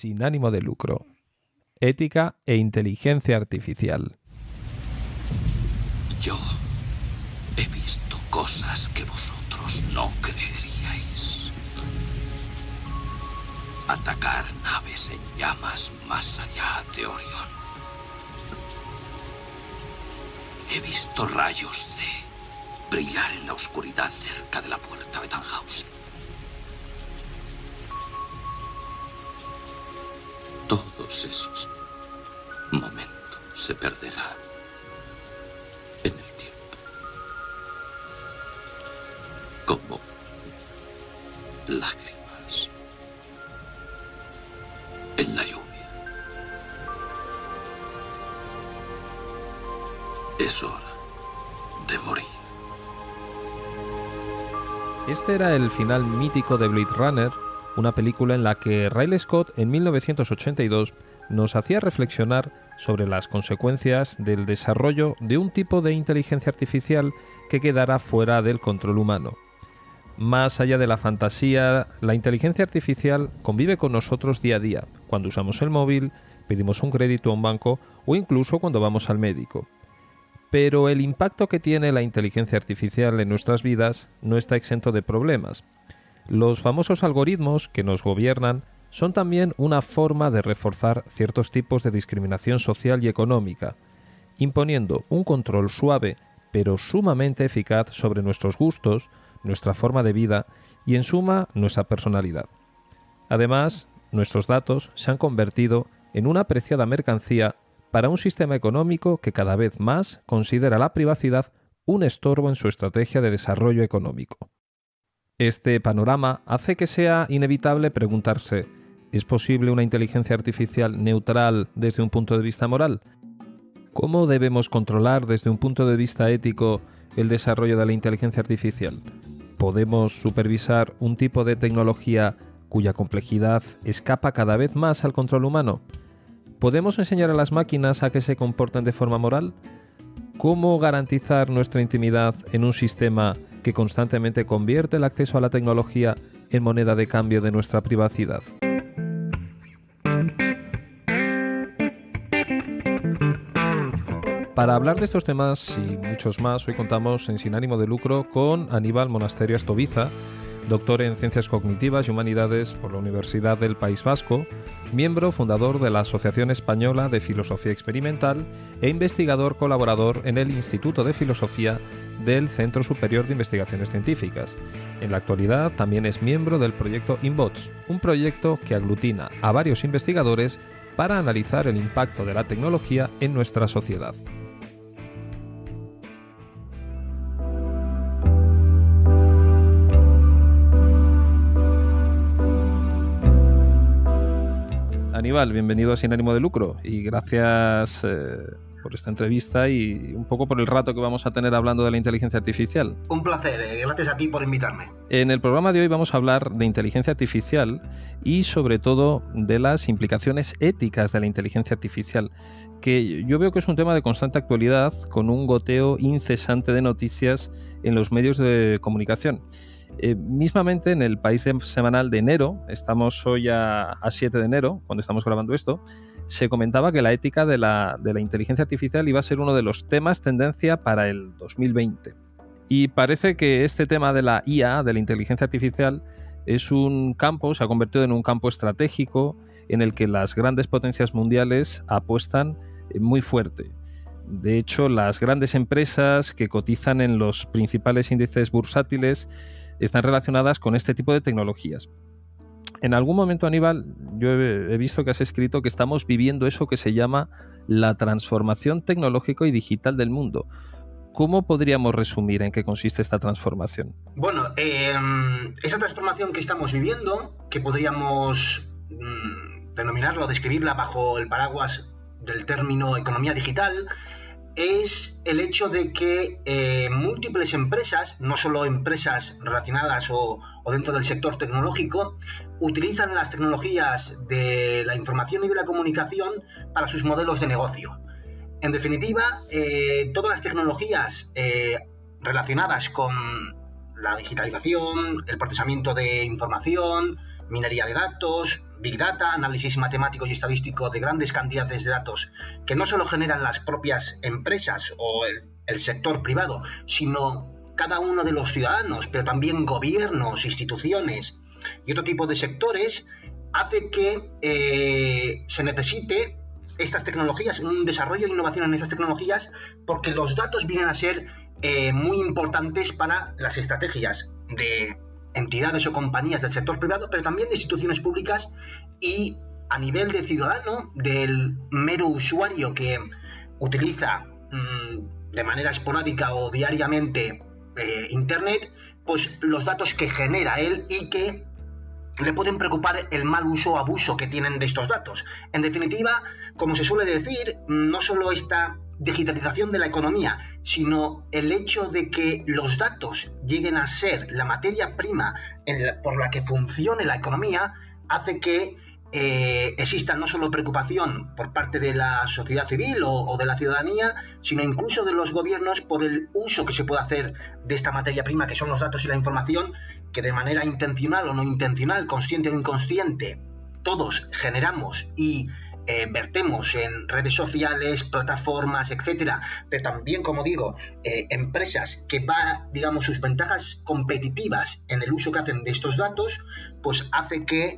sin ánimo de lucro. Ética e inteligencia artificial. Yo he visto cosas que vosotros no creeríais. Atacar naves en llamas más allá de Orión. He visto rayos de brillar en la oscuridad cerca de la puerta de Tannhausen. Todos esos momentos se perderán en el tiempo. Como lágrimas en la lluvia. Es hora de morir. Este era el final mítico de Blade Runner, una película en la que Ridley Scott en 1982 nos hacía reflexionar sobre las consecuencias del desarrollo de un tipo de inteligencia artificial que quedara fuera del control humano. Más allá de la fantasía, la inteligencia artificial convive con nosotros día a día, cuando usamos el móvil, pedimos un crédito a un banco o incluso cuando vamos al médico. Pero el impacto que tiene la inteligencia artificial en nuestras vidas no está exento de problemas. Los famosos algoritmos que nos gobiernan son también una forma de reforzar ciertos tipos de discriminación social y económica, imponiendo un control suave pero sumamente eficaz sobre nuestros gustos, nuestra forma de vida y, en suma, nuestra personalidad. Además, nuestros datos se han convertido en una preciada mercancía para un sistema económico que cada vez más considera la privacidad un estorbo en su estrategia de desarrollo económico. Este panorama hace que sea inevitable preguntarse: ¿es posible una inteligencia artificial neutral desde un punto de vista moral? ¿Cómo debemos controlar desde un punto de vista ético el desarrollo de la inteligencia artificial? ¿Podemos supervisar un tipo de tecnología cuya complejidad escapa cada vez más al control humano? ¿Podemos enseñar a las máquinas a que se comporten de forma moral? ¿Cómo garantizar nuestra intimidad en un sistema que constantemente convierte el acceso a la tecnología en moneda de cambio de nuestra privacidad? Para hablar de estos temas y muchos más, hoy contamos en Sin Ánimo de Lucro con Aníbal Monasterio Astoviza, doctor en Ciencias Cognitivas y Humanidades por la Universidad del País Vasco, miembro fundador de la Asociación Española de Filosofía Experimental e investigador colaborador en el Instituto de Filosofía del Centro Superior de Investigaciones Científicas. En la actualidad también es miembro del proyecto InBots, un proyecto que aglutina a varios investigadores para analizar el impacto de la tecnología en nuestra sociedad. Aníbal, bienvenido a Sin Ánimo de Lucro y gracias por esta entrevista y un poco por el rato que vamos a tener hablando de la inteligencia artificial. Un placer, gracias a ti por invitarme. En el programa de hoy vamos a hablar de inteligencia artificial y sobre todo de las implicaciones éticas de la inteligencia artificial, que yo veo que es un tema de constante actualidad con un goteo incesante de noticias en los medios de comunicación. Mismamente en el País Semanal de enero, estamos hoy a 7 de enero, cuando estamos grabando esto, se comentaba que la ética de la inteligencia artificial iba a ser uno de los temas tendencia para el 2020. Y parece que este tema de la IA, de la inteligencia artificial, es un campo, se ha convertido en un campo estratégico en el que las grandes potencias mundiales apuestan muy fuerte. De hecho, las grandes empresas que cotizan en los principales índices bursátiles están relacionadas con este tipo de tecnologías. En algún momento, Aníbal, yo he visto que has escrito que estamos viviendo eso que se llama la transformación tecnológica y digital del mundo. ¿Cómo podríamos resumir en qué consiste esta transformación? Bueno, esa transformación que estamos viviendo, que podríamos denominarla o describirla bajo el paraguas del término economía digital, es el hecho de que múltiples empresas, no solo empresas relacionadas o dentro del sector tecnológico, utilizan las tecnologías de la información y de la comunicación para sus modelos de negocio. En definitiva, todas las tecnologías relacionadas con la digitalización, el procesamiento de información, minería de datos, big data, análisis matemático y estadístico de grandes cantidades de datos que no solo generan las propias empresas o el sector privado, sino cada uno de los ciudadanos, pero también gobiernos, instituciones y otro tipo de sectores, hace que se necesite estas tecnologías, un desarrollo e innovación en estas tecnologías, porque los datos vienen a ser muy importantes para las estrategias de entidades o compañías del sector privado, pero también de instituciones públicas, y a nivel de ciudadano, del mero usuario que utiliza de manera esporádica o diariamente Internet, pues los datos que genera él y que le pueden preocupar el mal uso o abuso que tienen de estos datos. En definitiva, como se suele decir, no solo esta digitalización de la economía, sino el hecho de que los datos lleguen a ser la materia prima por la que funcione la economía, hace que exista no solo preocupación por parte de la sociedad civil o de la ciudadanía, sino incluso de los gobiernos por el uso que se puede hacer de esta materia prima, que son los datos y la información, que de manera intencional o no intencional, consciente o inconsciente, todos generamos y vertemos en redes sociales, plataformas, etcétera, pero también, como digo, empresas que digamos, sus ventajas competitivas en el uso que hacen de estos datos, pues hace que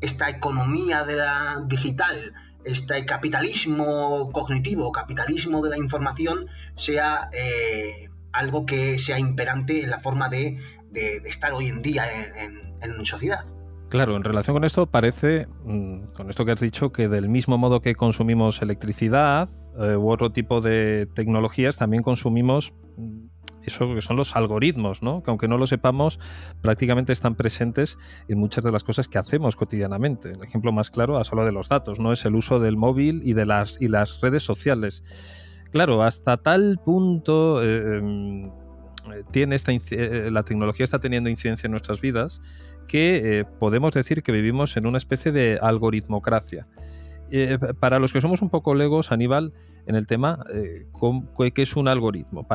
esta economía de la digital, este capitalismo cognitivo, capitalismo de la información, sea algo que sea imperante en la forma de estar hoy en día en sociedad. Claro, en relación con esto parece, con esto que has dicho, que del mismo modo que consumimos electricidad u otro tipo de tecnologías, también consumimos eso que son los algoritmos, ¿no? Que aunque no lo sepamos, prácticamente están presentes en muchas de las cosas que hacemos cotidianamente. El ejemplo más claro, has hablado de los datos, ¿no? Es el uso del móvil y de las redes sociales. Claro, hasta tal punto la tecnología está teniendo incidencia en nuestras vidas que podemos decir que vivimos en una especie de algoritmocracia. Para los que somos un poco legos, Aníbal, en el tema, ¿qué es un algoritmo?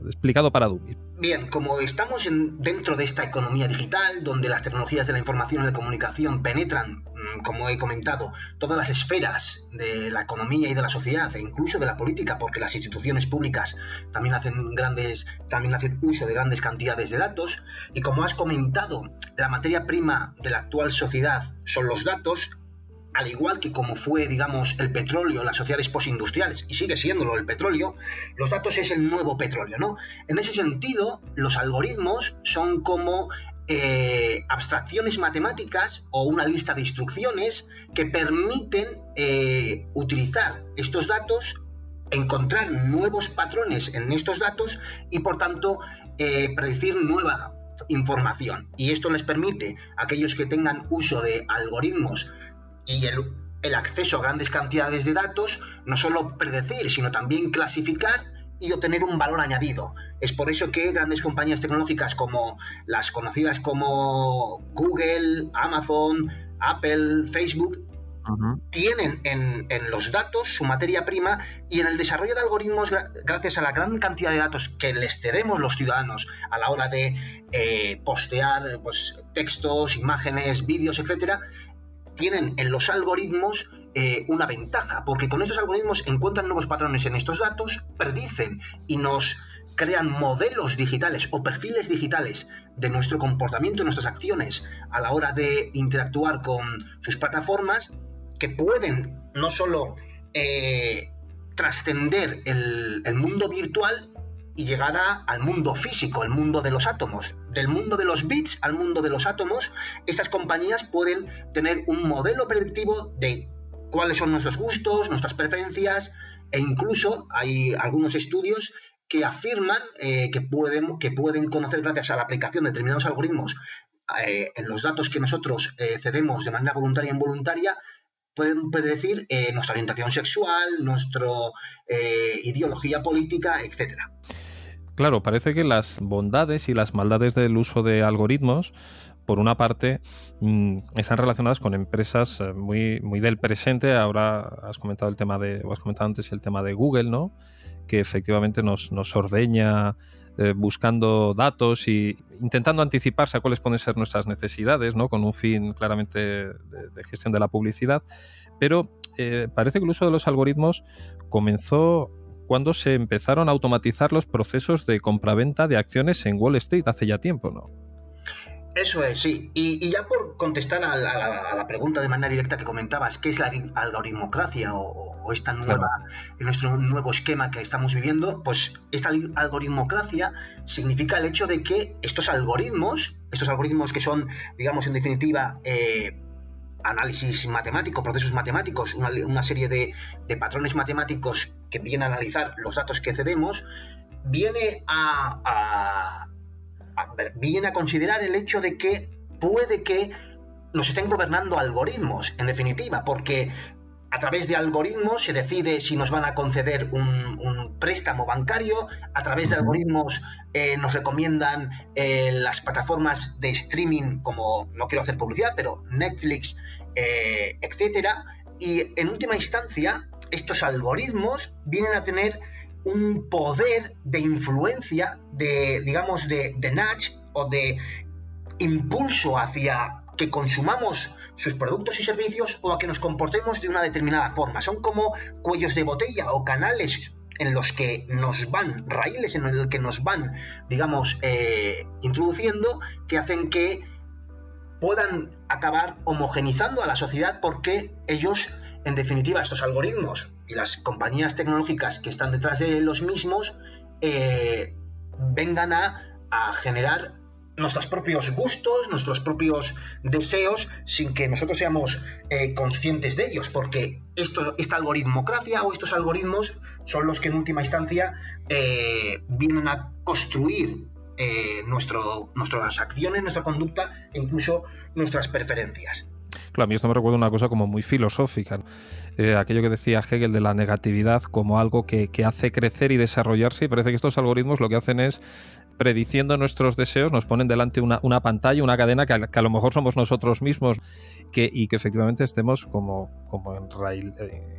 Explicado para Dummy. Bien, como estamos dentro de esta economía digital, donde las tecnologías de la información y la comunicación penetran, como he comentado, todas las esferas de la economía y de la sociedad, e incluso de la política, porque las instituciones públicas también hacen uso de grandes cantidades de datos, y como has comentado, la materia prima de la actual sociedad son los datos, al igual que como fue, digamos, el petróleo en las sociedades postindustriales, y sigue siéndolo el petróleo, los datos es el nuevo petróleo, ¿no? En ese sentido, los algoritmos son como abstracciones matemáticas o una lista de instrucciones que permiten utilizar estos datos, encontrar nuevos patrones en estos datos y, por tanto, predecir nueva información. Y esto les permite a aquellos que tengan uso de algoritmos y el acceso a grandes cantidades de datos, no solo predecir, sino también clasificar y obtener un valor añadido. Es por eso que grandes compañías tecnológicas como las conocidas como Google, Amazon, Apple, Facebook, tienen en los datos su materia prima, y en el desarrollo de algoritmos, gracias a la gran cantidad de datos que les cedemos los ciudadanos a la hora de postear pues, textos, imágenes, vídeos, etcétera, tienen en los algoritmos una ventaja, porque con estos algoritmos encuentran nuevos patrones en estos datos, predicen y nos crean modelos digitales o perfiles digitales de nuestro comportamiento y nuestras acciones a la hora de interactuar con sus plataformas, que pueden no solo trascender el mundo virtual y llegar al mundo físico, el mundo de los átomos. Del mundo de los bits al mundo de los átomos, estas compañías pueden tener un modelo predictivo de cuáles son nuestros gustos, nuestras preferencias, e incluso hay algunos estudios que afirman que pueden conocer, gracias a la aplicación de determinados algoritmos en los datos que nosotros cedemos de manera voluntaria e involuntaria, pueden predecir nuestra orientación sexual, nuestra ideología política, etcétera. Claro, parece que las bondades y las maldades del uso de algoritmos, por una parte, están relacionadas con empresas muy, muy del presente. Ahora has comentado antes el tema de Google, ¿no? Que efectivamente nos ordeña buscando datos y intentando anticiparse a cuáles pueden ser nuestras necesidades, ¿no? Con un fin claramente de gestión de la publicidad. Pero parece que el uso de los algoritmos comenzó cuando se empezaron a automatizar los procesos de compraventa de acciones en Wall Street hace ya tiempo, ¿no? Eso es, sí. Y ya por contestar a la pregunta de manera directa que comentabas, ¿qué es la algoritmocracia o esta nueva, nuestro nuevo esquema que estamos viviendo? Pues esta algoritmocracia significa el hecho de que estos algoritmos que son, digamos, en definitiva, análisis matemático, procesos matemáticos, una serie de patrones matemáticos que vienen a analizar los datos que cedemos, viene a considerar el hecho de que puede que nos estén gobernando algoritmos, en definitiva, porque a través de algoritmos se decide si nos van a conceder un préstamo bancario, a través de algoritmos nos recomiendan las plataformas de streaming como, no quiero hacer publicidad, pero Netflix, etcétera, y en última instancia estos algoritmos vienen a tener un poder de influencia, digamos, de nudge o de impulso hacia que consumamos sus productos y servicios o a que nos comportemos de una determinada forma. Son como cuellos de botella o canales en los que nos van, raíles en el que nos van, digamos, introduciendo, que hacen que puedan acabar homogenizando a la sociedad, porque ellos, en definitiva, estos algoritmos y las compañías tecnológicas que están detrás de los mismos vengan a generar nuestros propios gustos, nuestros propios deseos, sin que nosotros seamos conscientes de ellos, porque esta algoritmocracia o estos algoritmos son los que en última instancia vienen a construir nuestras acciones, nuestra conducta e incluso nuestras preferencias. Claro, a mí esto me recuerda una cosa como muy filosófica, ¿no? Aquello que decía Hegel de la negatividad como algo que hace crecer y desarrollarse, y parece que estos algoritmos lo que hacen es, prediciendo nuestros deseos, nos ponen delante una pantalla, una cadena que a lo mejor somos nosotros mismos, y que efectivamente estemos como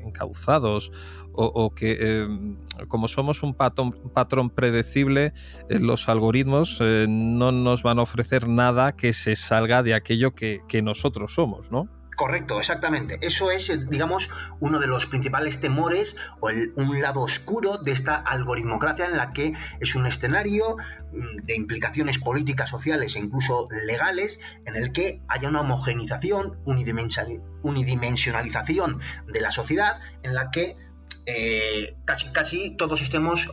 encauzados, o que como somos un patrón predecible, los algoritmos no nos van a ofrecer nada que se salga de aquello que nosotros somos, ¿no? Correcto, exactamente. Eso es, digamos, uno de los principales temores o un lado oscuro de esta algoritmocracia, en la que es un escenario de implicaciones políticas, sociales e incluso legales, en el que haya una homogenización, unidimensionalización de la sociedad, en la que casi todos estemos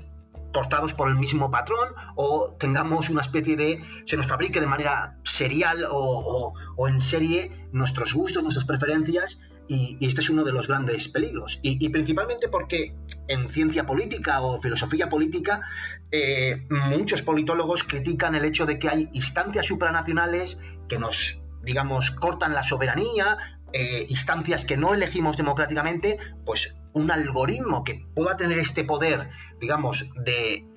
tortados por el mismo patrón, o tengamos una especie de... se nos fabrique de manera serial o en serie nuestros gustos, nuestras preferencias, y este es uno de los grandes peligros. Y principalmente porque en ciencia política o filosofía política muchos politólogos critican el hecho de que hay instancias supranacionales que nos, digamos, cortan la soberanía, instancias que no elegimos democráticamente. Pues un algoritmo que pueda tener este poder, digamos, de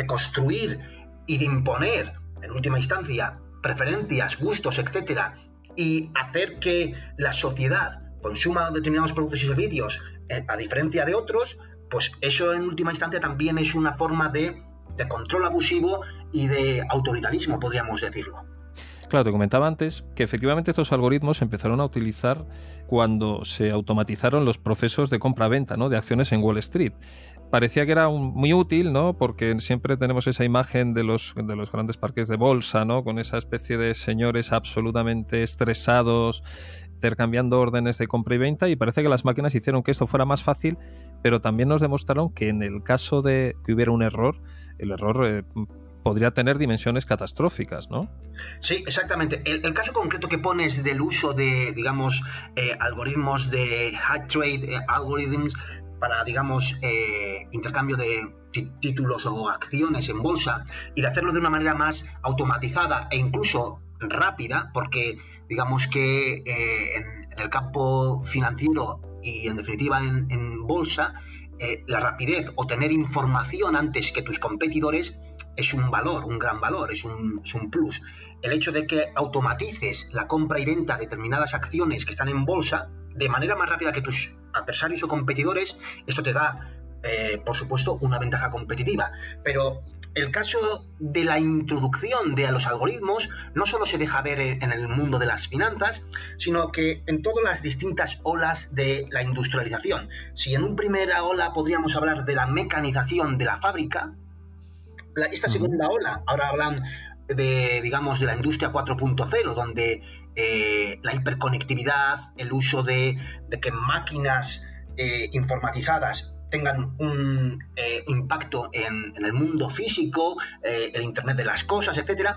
construir y de imponer, en última instancia, preferencias, gustos, etcétera, y hacer que la sociedad consuma determinados productos y servicios a diferencia de otros, pues eso en última instancia también es una forma de control abusivo y de autoritarismo, podríamos decirlo. Claro, te comentaba antes que efectivamente estos algoritmos se empezaron a utilizar cuando se automatizaron los procesos de compra-venta, ¿no?, de acciones en Wall Street. Parecía que era muy útil, ¿no?, porque siempre tenemos esa imagen de los grandes parques de bolsa, ¿no?, con esa especie de señores absolutamente estresados intercambiando órdenes de compra y venta, y parece que las máquinas hicieron que esto fuera más fácil, pero también nos demostraron que en el caso de que hubiera un error, el error podría tener dimensiones catastróficas, ¿no? Sí, exactamente. El caso concreto que pones del uso de, digamos, algoritmos de high trade algorithms para, digamos, intercambio de títulos o acciones en bolsa, y de hacerlo de una manera más automatizada e incluso rápida, porque digamos que en el campo financiero y en definitiva en bolsa, la rapidez o tener información antes que tus competidores es un valor, un gran valor, es un plus. El hecho de que automatices la compra y venta de determinadas acciones que están en bolsa de manera más rápida que tus adversarios o competidores, esto te da, por supuesto, una ventaja competitiva. Pero el caso de la introducción de los algoritmos no solo se deja ver en el mundo de las finanzas, sino que en todas las distintas olas de la industrialización. Si en una primera ola podríamos hablar de la mecanización de la fábrica, esta segunda ola, ahora hablan de, digamos, de la industria 4.0, donde la hiperconectividad, el uso de que máquinas informatizadas tengan un impacto en el mundo físico, el Internet de las cosas, etc.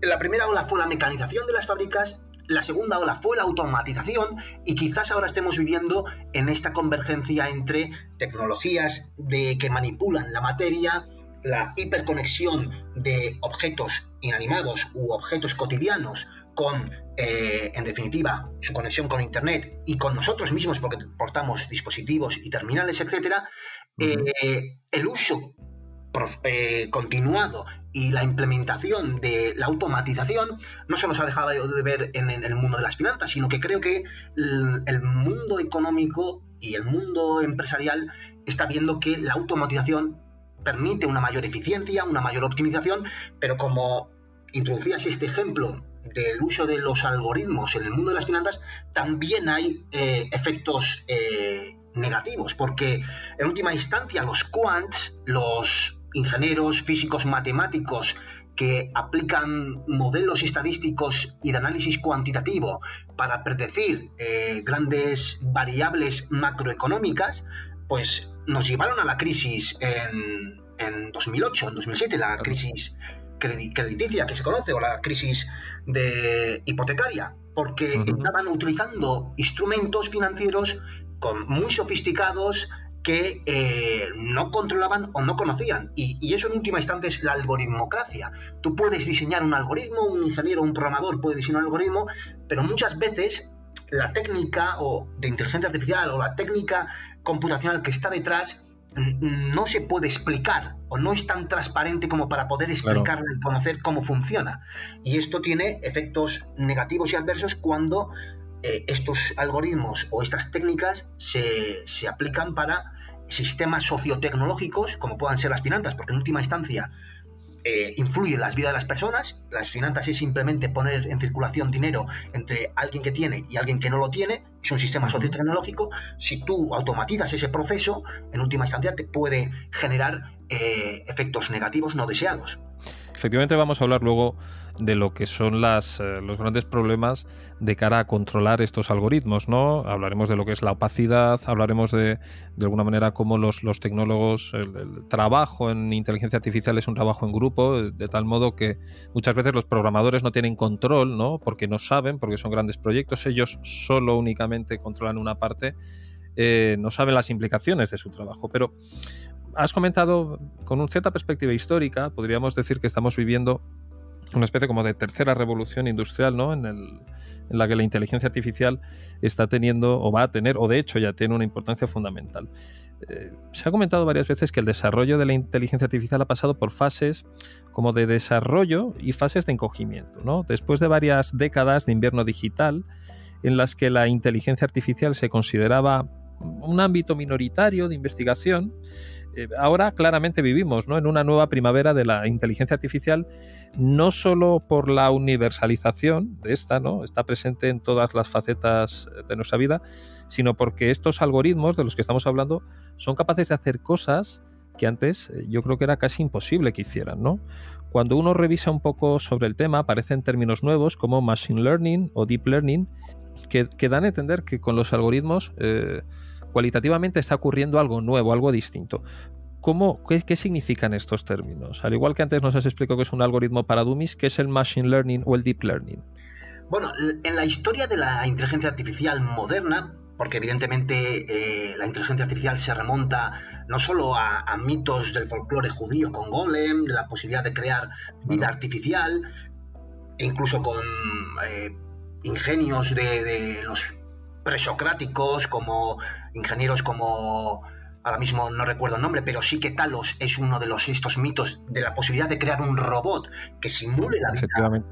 La primera ola fue la mecanización de las fábricas, la segunda ola fue la automatización, y quizás ahora estemos viviendo en esta convergencia entre tecnologías que manipulan la materia, la hiperconexión de objetos inanimados u objetos cotidianos con, en definitiva, su conexión con Internet y con nosotros mismos, porque portamos dispositivos y terminales, etcétera. El uso continuado y la implementación de la automatización no solo se ha dejado de ver en el mundo de las finanzas, sino que creo que el mundo económico y el mundo empresarial está viendo que la automatización permite una mayor eficiencia, una mayor optimización, pero como introducías este ejemplo del uso de los algoritmos en el mundo de las finanzas, también hay efectos negativos, porque en última instancia los quants, los ingenieros, físicos, matemáticos que aplican modelos estadísticos y de análisis cuantitativo para predecir grandes variables macroeconómicas, pues nos llevaron a la crisis en 2008, en 2007, la crisis crediticia que se conoce, o la crisis hipotecaria, porque estaban utilizando instrumentos financieros muy sofisticados que no controlaban o no conocían, y eso en última instancia es la algoritmocracia. Tú puedes diseñar un algoritmo, un ingeniero, un programador puede diseñar un algoritmo, pero muchas veces la técnica de inteligencia artificial o la técnica computacional que está detrás no se puede explicar, o no es tan transparente como para poder explicarla y conocer cómo funciona. Y esto tiene efectos negativos y adversos cuando estos algoritmos o estas técnicas se aplican para sistemas sociotecnológicos como puedan ser las finanzas, porque en última instancia influye en las vidas de las personas. Las finanzas es simplemente poner en circulación dinero entre alguien que tiene y alguien que no lo tiene. Es un sistema sociotecnológico. Si tú automatizas ese proceso, en última instancia te puede generar efectos negativos no deseados. Efectivamente, vamos a hablar luego de lo que son los grandes problemas de cara a controlar estos algoritmos, ¿no? Hablaremos de lo que es la opacidad, hablaremos de alguna manera cómo los tecnólogos, el trabajo en inteligencia artificial es un trabajo en grupo, de tal modo que muchas veces los programadores no tienen control, ¿no? Porque no saben, porque son grandes proyectos, ellos solo únicamente controlan una parte, no saben las implicaciones de su trabajo. Pero has comentado, con una cierta perspectiva histórica, podríamos decir que estamos viviendo una especie como de tercera revolución industrial, ¿no? En la que la inteligencia artificial está teniendo, o va a tener, o de hecho ya tiene una importancia fundamental. Se ha comentado varias veces que el desarrollo de la inteligencia artificial ha pasado por fases como de desarrollo y fases de encogimiento, ¿no? Después de varias décadas de invierno digital, en las que la inteligencia artificial se consideraba un ámbito minoritario de investigación, ahora claramente vivimos, ¿no?, en una nueva primavera de la inteligencia artificial, no solo por la universalización de esta, ¿no?, está presente en todas las facetas de nuestra vida, sino porque estos algoritmos de los que estamos hablando son capaces de hacer cosas que antes yo creo que era casi imposible que hicieran, ¿no? Cuando uno revisa un poco sobre el tema, aparecen términos nuevos como machine learning o deep learning que dan a entender que con los algoritmos cualitativamente está ocurriendo algo nuevo, algo distinto. ¿Qué significan estos términos? Al igual que antes nos has explicado que es un algoritmo para dummies, ¿qué es el machine learning o el deep learning? Bueno, en la historia de la inteligencia artificial moderna, porque evidentemente la inteligencia artificial se remonta no solo a mitos del folclore judío con Golem, de la posibilidad de crear vida artificial, e incluso con ingenios de los presocráticos, como ingenieros como, ahora mismo no recuerdo el nombre, pero sí que Talos es uno de estos mitos de la posibilidad de crear un robot que simule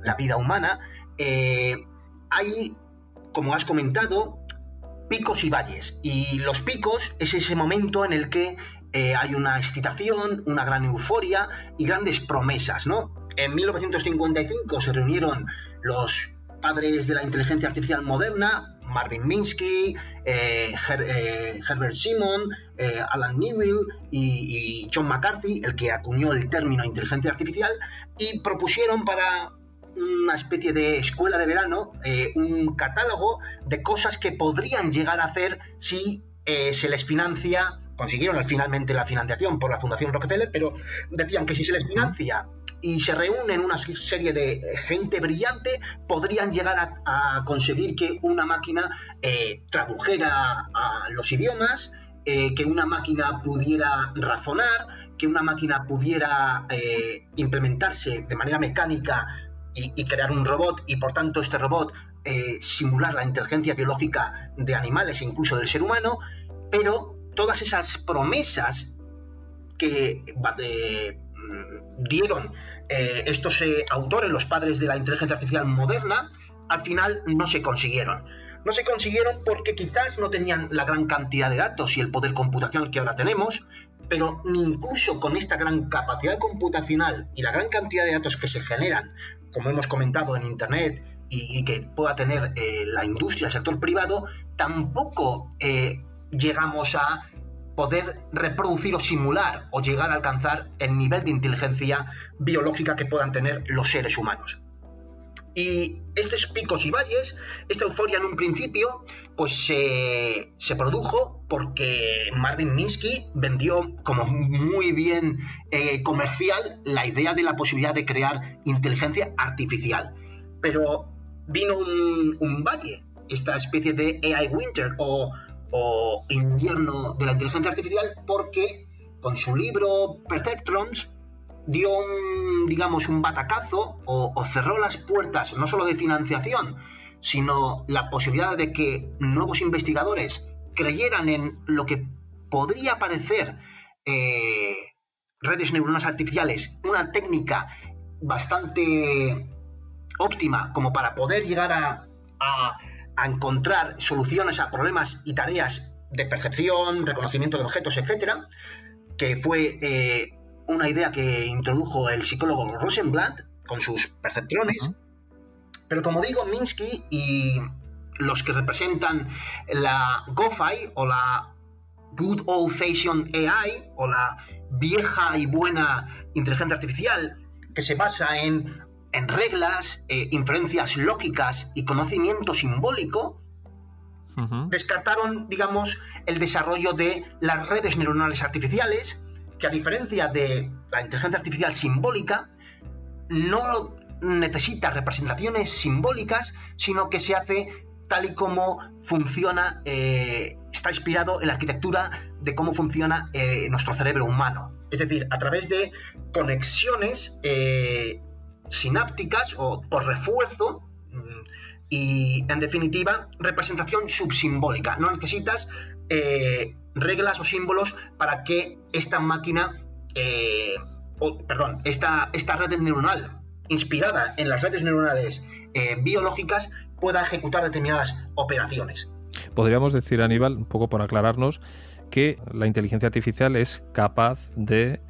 la vida humana. Hay, como has comentado, picos y valles. Y los picos es ese momento en el que hay una excitación, una gran euforia y grandes promesas, ¿no? En 1955 se reunieron los padres de la inteligencia artificial moderna, Marvin Minsky, Herbert Simon, Alan Newell y John McCarthy, el que acuñó el término inteligencia artificial, y propusieron para una especie de escuela de verano un catálogo de cosas que podrían llegar a hacer si se les financia. Consiguieron finalmente la financiación por la Fundación Rockefeller, pero decían que si se les financia y se reúnen una serie de gente brillante, podrían llegar a conseguir que una máquina tradujera a los idiomas, que una máquina pudiera razonar, que una máquina pudiera implementarse de manera mecánica y crear un robot, y por tanto este robot simular la inteligencia biológica de animales e incluso del ser humano. Pero todas esas promesas que dieron estos autores, los padres de la inteligencia artificial moderna, al final no se consiguieron. No se consiguieron porque quizás no tenían la gran cantidad de datos y el poder computacional que ahora tenemos, pero ni incluso con esta gran capacidad computacional y la gran cantidad de datos que se generan, como hemos comentado en Internet, y que pueda tener la industria, el sector privado, tampoco llegamos a poder reproducir o simular o llegar a alcanzar el nivel de inteligencia biológica que puedan tener los seres humanos. Y estos picos y valles, esta euforia en un principio, pues se produjo porque Marvin Minsky vendió como muy bien comercial la idea de la posibilidad de crear inteligencia artificial. Pero vino un valle, esta especie de AI Winter o invierno de la inteligencia artificial, porque con su libro Perceptrons dio un batacazo o cerró las puertas no solo de financiación, sino la posibilidad de que nuevos investigadores creyeran en lo que podría parecer redes neuronales artificiales, una técnica bastante óptima como para poder llegar a encontrar soluciones a problemas y tareas de percepción, reconocimiento de objetos, etcétera, que fue una idea que introdujo el psicólogo Rosenblatt con sus perceptrones. Pero como digo, Minsky y los que representan la GOFAI o la Good Old Fashioned AI o la vieja y buena inteligencia artificial, que se basa en reglas, inferencias lógicas y conocimiento simbólico, descartaron, el desarrollo de las redes neuronales artificiales, que a diferencia de la inteligencia artificial simbólica, no necesita representaciones simbólicas, sino que se hace tal y como funciona, está inspirado en la arquitectura de cómo funciona nuestro cerebro humano. Es decir, a través de conexiones sinápticas o por refuerzo y, en definitiva, representación subsimbólica. No necesitas reglas o símbolos para que esta máquina, esta red neuronal inspirada en las redes neuronales biológicas pueda ejecutar determinadas operaciones. Podríamos decir, Aníbal, un poco por aclararnos, que la inteligencia artificial es capaz de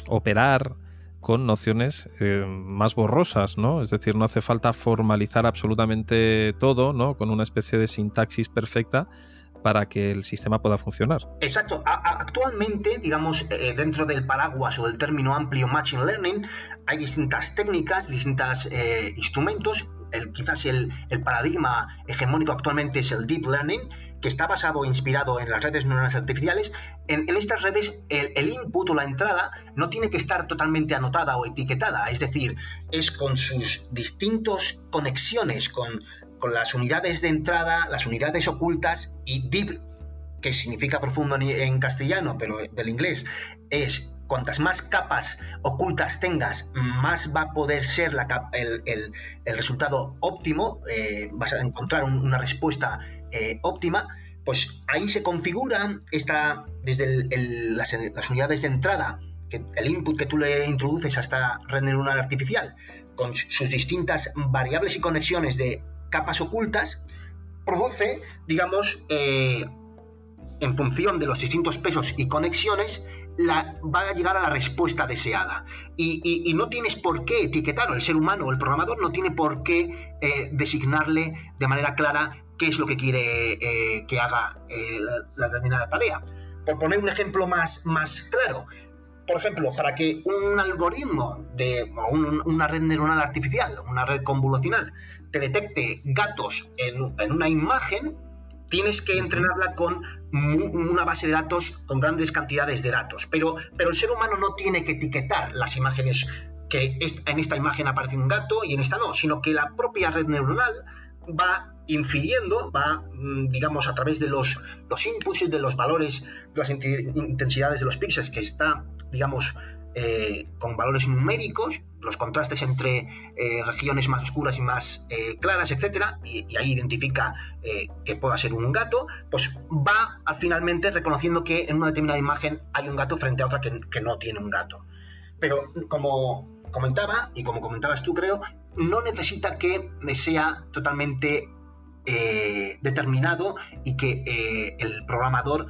operar con nociones más borrosas, ¿no? Es decir, no hace falta formalizar absolutamente todo, ¿no? Con una especie de sintaxis perfecta para que el sistema pueda funcionar. Exacto. Actualmente, dentro del paraguas o del término amplio Machine Learning, hay distintas técnicas, distintos instrumentos. Quizás el paradigma hegemónico actualmente es el Deep Learning, que está basado e inspirado en las redes neuronales artificiales. En estas redes, el input o la entrada no tiene que estar totalmente anotada o etiquetada, es decir, es con sus distintas conexiones, con las unidades de entrada, las unidades ocultas, y deep, que significa profundo en castellano, pero del inglés, es cuantas más capas ocultas tengas, más va a poder ser el resultado óptimo, vas a encontrar una respuesta óptima. Pues ahí se configura desde las unidades de entrada, el input que tú le introduces a esta red neuronal artificial, con sus distintas variables y conexiones de capas ocultas, produce, digamos, en función de los distintos pesos y conexiones, va a llegar a la respuesta deseada. Y no tienes por qué etiquetarlo, el ser humano o el programador no tiene por qué designarle de manera clara qué es lo que quiere que haga la determinada tarea. Por poner un ejemplo más claro, por ejemplo, para que un algoritmo una red neuronal artificial, una red convolucional, te detecte gatos en una imagen, tienes que entrenarla con una base de datos, con grandes cantidades de datos. Pero el ser humano no tiene que etiquetar las imágenes, que en esta imagen aparece un gato y en esta no, sino que la propia red neuronal va infiriendo, digamos, a través de los inputs y de los valores, de las intensidades de los píxeles, que está, digamos, con valores numéricos, los contrastes entre regiones más oscuras y más claras, etcétera, y ahí identifica que pueda ser un gato, pues va finalmente reconociendo que en una determinada imagen hay un gato frente a otra que no tiene un gato. Pero como comentaba, y como comentabas tú, creo, no necesita que sea totalmente determinado y que el programador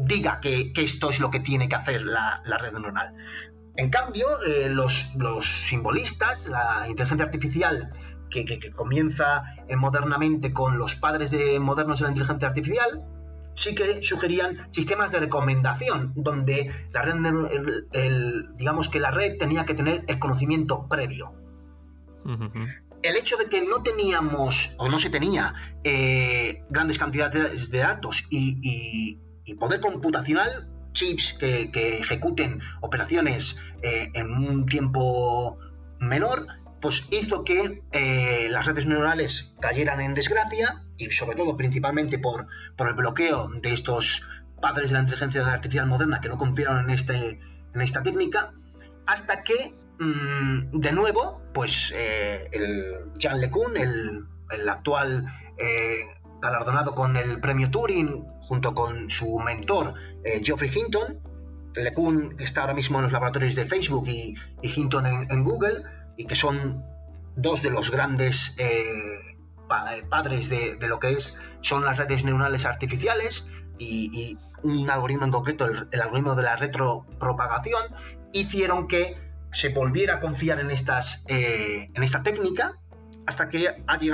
diga que esto es lo que tiene que hacer la red neuronal. En cambio, los simbolistas, la inteligencia artificial que comienza modernamente con los padres modernos de la inteligencia artificial, sí que sugerían sistemas de recomendación, donde la red, digamos que la red tenía que tener el conocimiento previo. Uh-huh. El hecho de que no teníamos, o no se tenía, grandes cantidades de datos y poder computacional, chips que ejecuten operaciones en un tiempo menor, pues hizo que las redes neuronales cayeran en desgracia, y sobre todo principalmente por el bloqueo de estos padres de la inteligencia artificial moderna que no confiaron en esta técnica, hasta que de nuevo pues el Jean LeCun, el actual galardonado con el premio Turing, junto con su mentor Geoffrey Hinton. LeCun está ahora mismo en los laboratorios de Facebook y Hinton en Google, y que son dos de los grandes padres de lo que son las redes neuronales artificiales, y un algoritmo en concreto, el algoritmo de la retropropagación, hicieron que se volviera a confiar en esta técnica, hasta que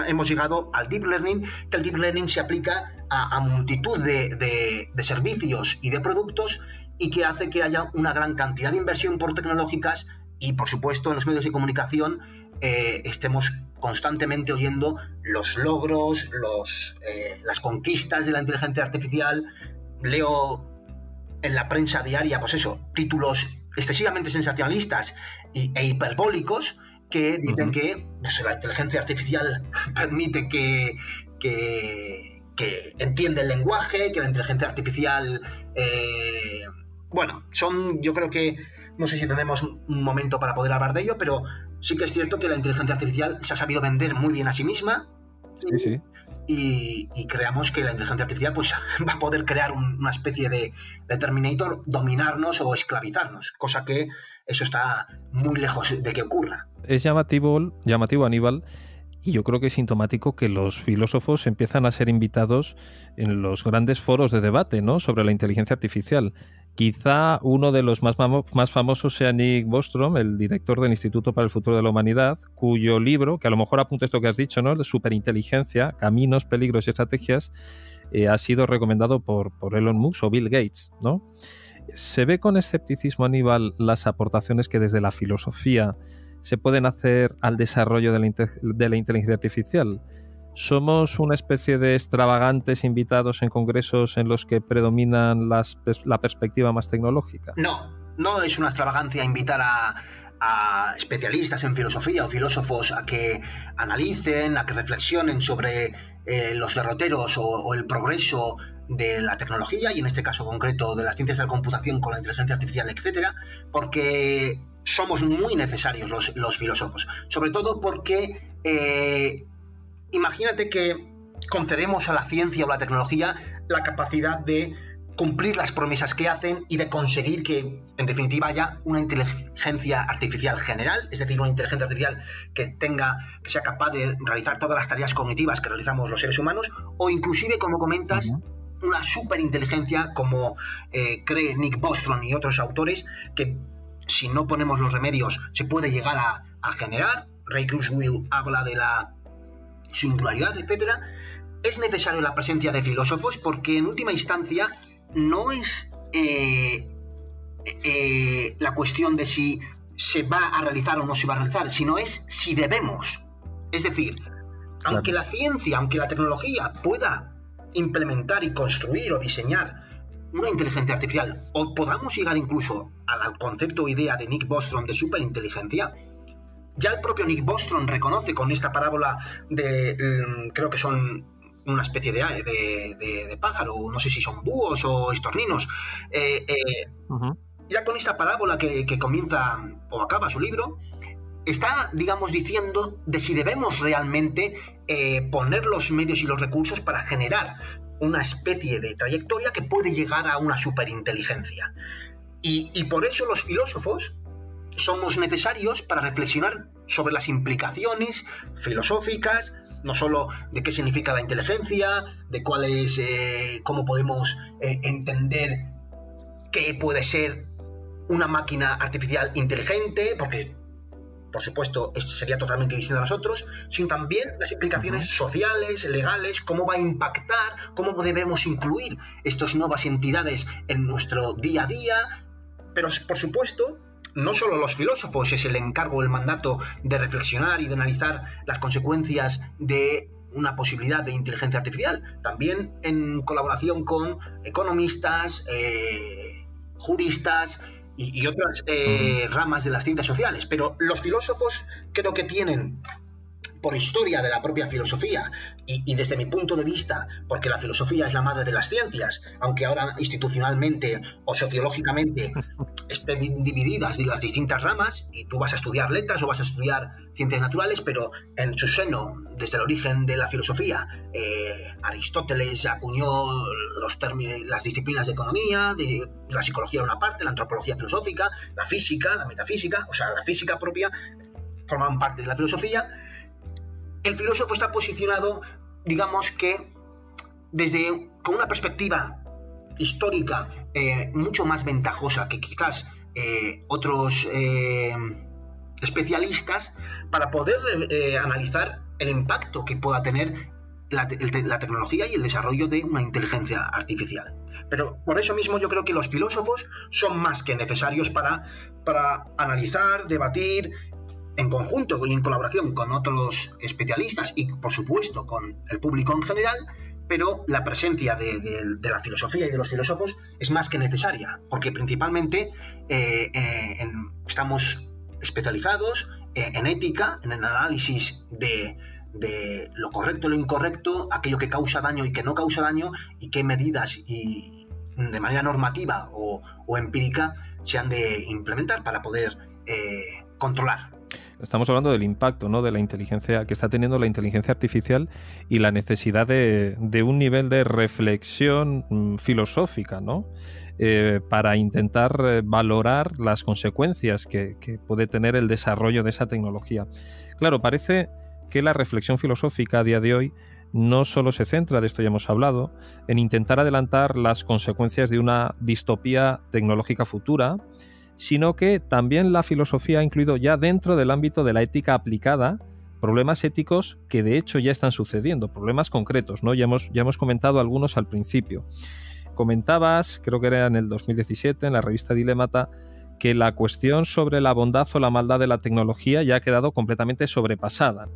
hemos llegado al Deep Learning, que el Deep Learning se aplica a multitud de servicios y de productos, y que hace que haya una gran cantidad de inversión por tecnológicas, y por supuesto en los medios de comunicación estemos constantemente oyendo los logros, las conquistas de la inteligencia artificial. Leo en la prensa diaria, pues eso, títulos excesivamente sensacionalistas e hiperbólicos que dicen que pues, la inteligencia artificial permite que entiende el lenguaje, que la inteligencia artificial... yo creo que no sé si tenemos un momento para poder hablar de ello, pero sí que es cierto que la inteligencia artificial se ha sabido vender muy bien a sí misma. Sí. Y creamos que la inteligencia artificial pues va a poder crear una especie de Terminator, dominarnos o esclavizarnos, cosa que eso está muy lejos de que ocurra. Es llamativo, Aníbal, y yo creo que es sintomático que los filósofos empiezan a ser invitados en los grandes foros de debate, ¿no?, sobre la inteligencia artificial. Quizá uno de los más famosos sea Nick Bostrom, el director del Instituto para el Futuro de la Humanidad, cuyo libro, que a lo mejor apunta esto que has dicho, ¿no?, de Superinteligencia, Caminos, Peligros y Estrategias, ha sido recomendado por Elon Musk o Bill Gates, ¿no? ¿Se ve con escepticismo, Aníbal, las aportaciones que desde la filosofía se pueden hacer al desarrollo de la inteligencia artificial? ¿Somos una especie de extravagantes invitados en congresos en los que predominan la perspectiva más tecnológica? No es una extravagancia invitar a especialistas en filosofía o filósofos a que analicen, a que reflexionen sobre los derroteros o el progreso de la tecnología, y en este caso concreto de las ciencias de la computación con la inteligencia artificial, etcétera, porque somos muy necesarios los filósofos, sobre todo porque imagínate que concedemos a la ciencia o la tecnología la capacidad de cumplir las promesas que hacen y de conseguir que, en definitiva, haya una inteligencia artificial general, es decir, una inteligencia artificial que sea capaz de realizar todas las tareas cognitivas que realizamos los seres humanos, o inclusive, como comentas, una superinteligencia como cree Nick Bostrom y otros autores, que si no ponemos los remedios se puede llegar a generar. Ray Kurzweil habla de la singularidad, etcétera. Es necesario la presencia de filósofos porque en última instancia no es la cuestión de si se va a realizar o no se va a realizar, sino es si debemos. Es decir, aunque la ciencia, aunque la tecnología pueda implementar y construir o diseñar una inteligencia artificial, o podamos llegar incluso al concepto o idea de Nick Bostrom de superinteligencia, ya el propio Nick Bostrom reconoce con esta parábola de, creo que son una especie de pájaro, no sé si son búhos o estorninos, ya con esta parábola que comienza o acaba su libro, está, digamos, diciendo de si debemos realmente poner los medios y los recursos para generar una especie de trayectoria que puede llegar a una superinteligencia. Y por eso los filósofos somos necesarios para reflexionar sobre las implicaciones filosóficas, no solo de qué significa la inteligencia, de cuál es, cómo podemos entender qué puede ser una máquina artificial inteligente, porque por supuesto esto sería totalmente distinto a nosotros, sino también las implicaciones sociales, legales, cómo va a impactar, cómo debemos incluir estas nuevas entidades en nuestro día a día. Pero por supuesto, no solo los filósofos es el encargo, el mandato de reflexionar y de analizar las consecuencias de una posibilidad de inteligencia artificial, también en colaboración con economistas, juristas y otras ramas de las ciencias sociales. Pero los filósofos creo que tienen, por historia de la propia filosofía y desde mi punto de vista, porque la filosofía es la madre de las ciencias, aunque ahora institucionalmente o sociológicamente estén divididas las distintas ramas, y tú vas a estudiar letras o vas a estudiar ciencias naturales, pero en su seno, desde el origen de la filosofía, Aristóteles acuñó las disciplinas de economía, de la psicología de una parte, la antropología filosófica, la física, la metafísica, o sea, la física propia, formaban parte de la filosofía. El filósofo está posicionado, digamos que, con una perspectiva histórica mucho más ventajosa que quizás otros especialistas, para poder analizar el impacto que pueda tener la tecnología y el desarrollo de una inteligencia artificial. Pero por eso mismo yo creo que los filósofos son más que necesarios para analizar, debatir, en conjunto y en colaboración con otros especialistas y, por supuesto, con el público en general, pero la presencia de la filosofía y de los filósofos es más que necesaria, porque principalmente estamos especializados en ética, en el análisis de lo correcto y lo incorrecto, aquello que causa daño y que no causa daño, y qué medidas y de manera normativa o empírica se han de implementar para poder controlar. Estamos hablando del impacto, ¿no?, de la inteligencia que está teniendo la inteligencia artificial y la necesidad de un nivel de reflexión filosófica, ¿no?, para intentar valorar las consecuencias que puede tener el desarrollo de esa tecnología. Claro, parece que la reflexión filosófica a día de hoy no solo se centra, de esto ya hemos hablado, en intentar adelantar las consecuencias de una distopía tecnológica futura, sino que también la filosofía ha incluido ya dentro del ámbito de la ética aplicada problemas éticos que de hecho ya están sucediendo, problemas concretos, ¿no? Ya hemos comentado algunos al principio. Comentabas, creo que era en el 2017, en la revista Dilemata, que la cuestión sobre la bondad o la maldad de la tecnología ya ha quedado completamente sobrepasada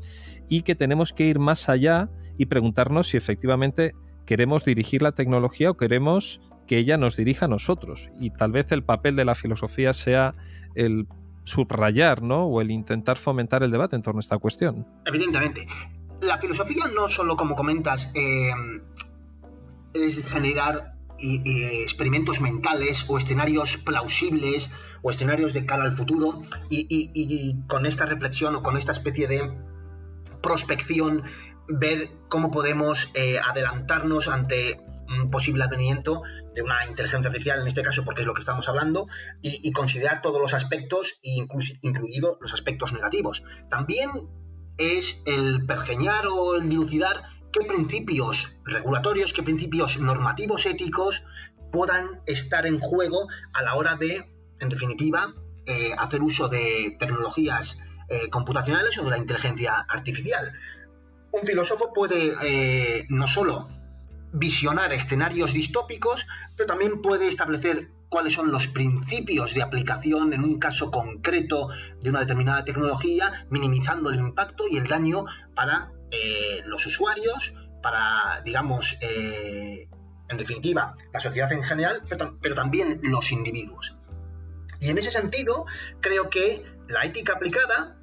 y que tenemos que ir más allá y preguntarnos si efectivamente queremos dirigir la tecnología o queremos que ella nos dirija a nosotros, y tal vez el papel de la filosofía sea el subrayar, ¿no?, o el intentar fomentar el debate en torno a esta cuestión. Evidentemente, la filosofía no solo, como comentas, es generar experimentos mentales o escenarios plausibles o escenarios de cara al futuro, y con esta reflexión o con esta especie de prospección ver cómo podemos adelantarnos ante un posible advenimiento de una inteligencia artificial, en este caso, porque es lo que estamos hablando, y considerar todos los aspectos, incluidos los aspectos negativos. También es el pergeñar o el dilucidar qué principios regulatorios, qué principios normativos éticos puedan estar en juego a la hora de, en definitiva, hacer uso de tecnologías computacionales o de la inteligencia artificial. Un filósofo puede no solo visionar escenarios distópicos, pero también puede establecer cuáles son los principios de aplicación en un caso concreto de una determinada tecnología, minimizando el impacto y el daño para los usuarios, para, digamos, en definitiva, la sociedad en general, pero también los individuos. Y en ese sentido, creo que la ética aplicada,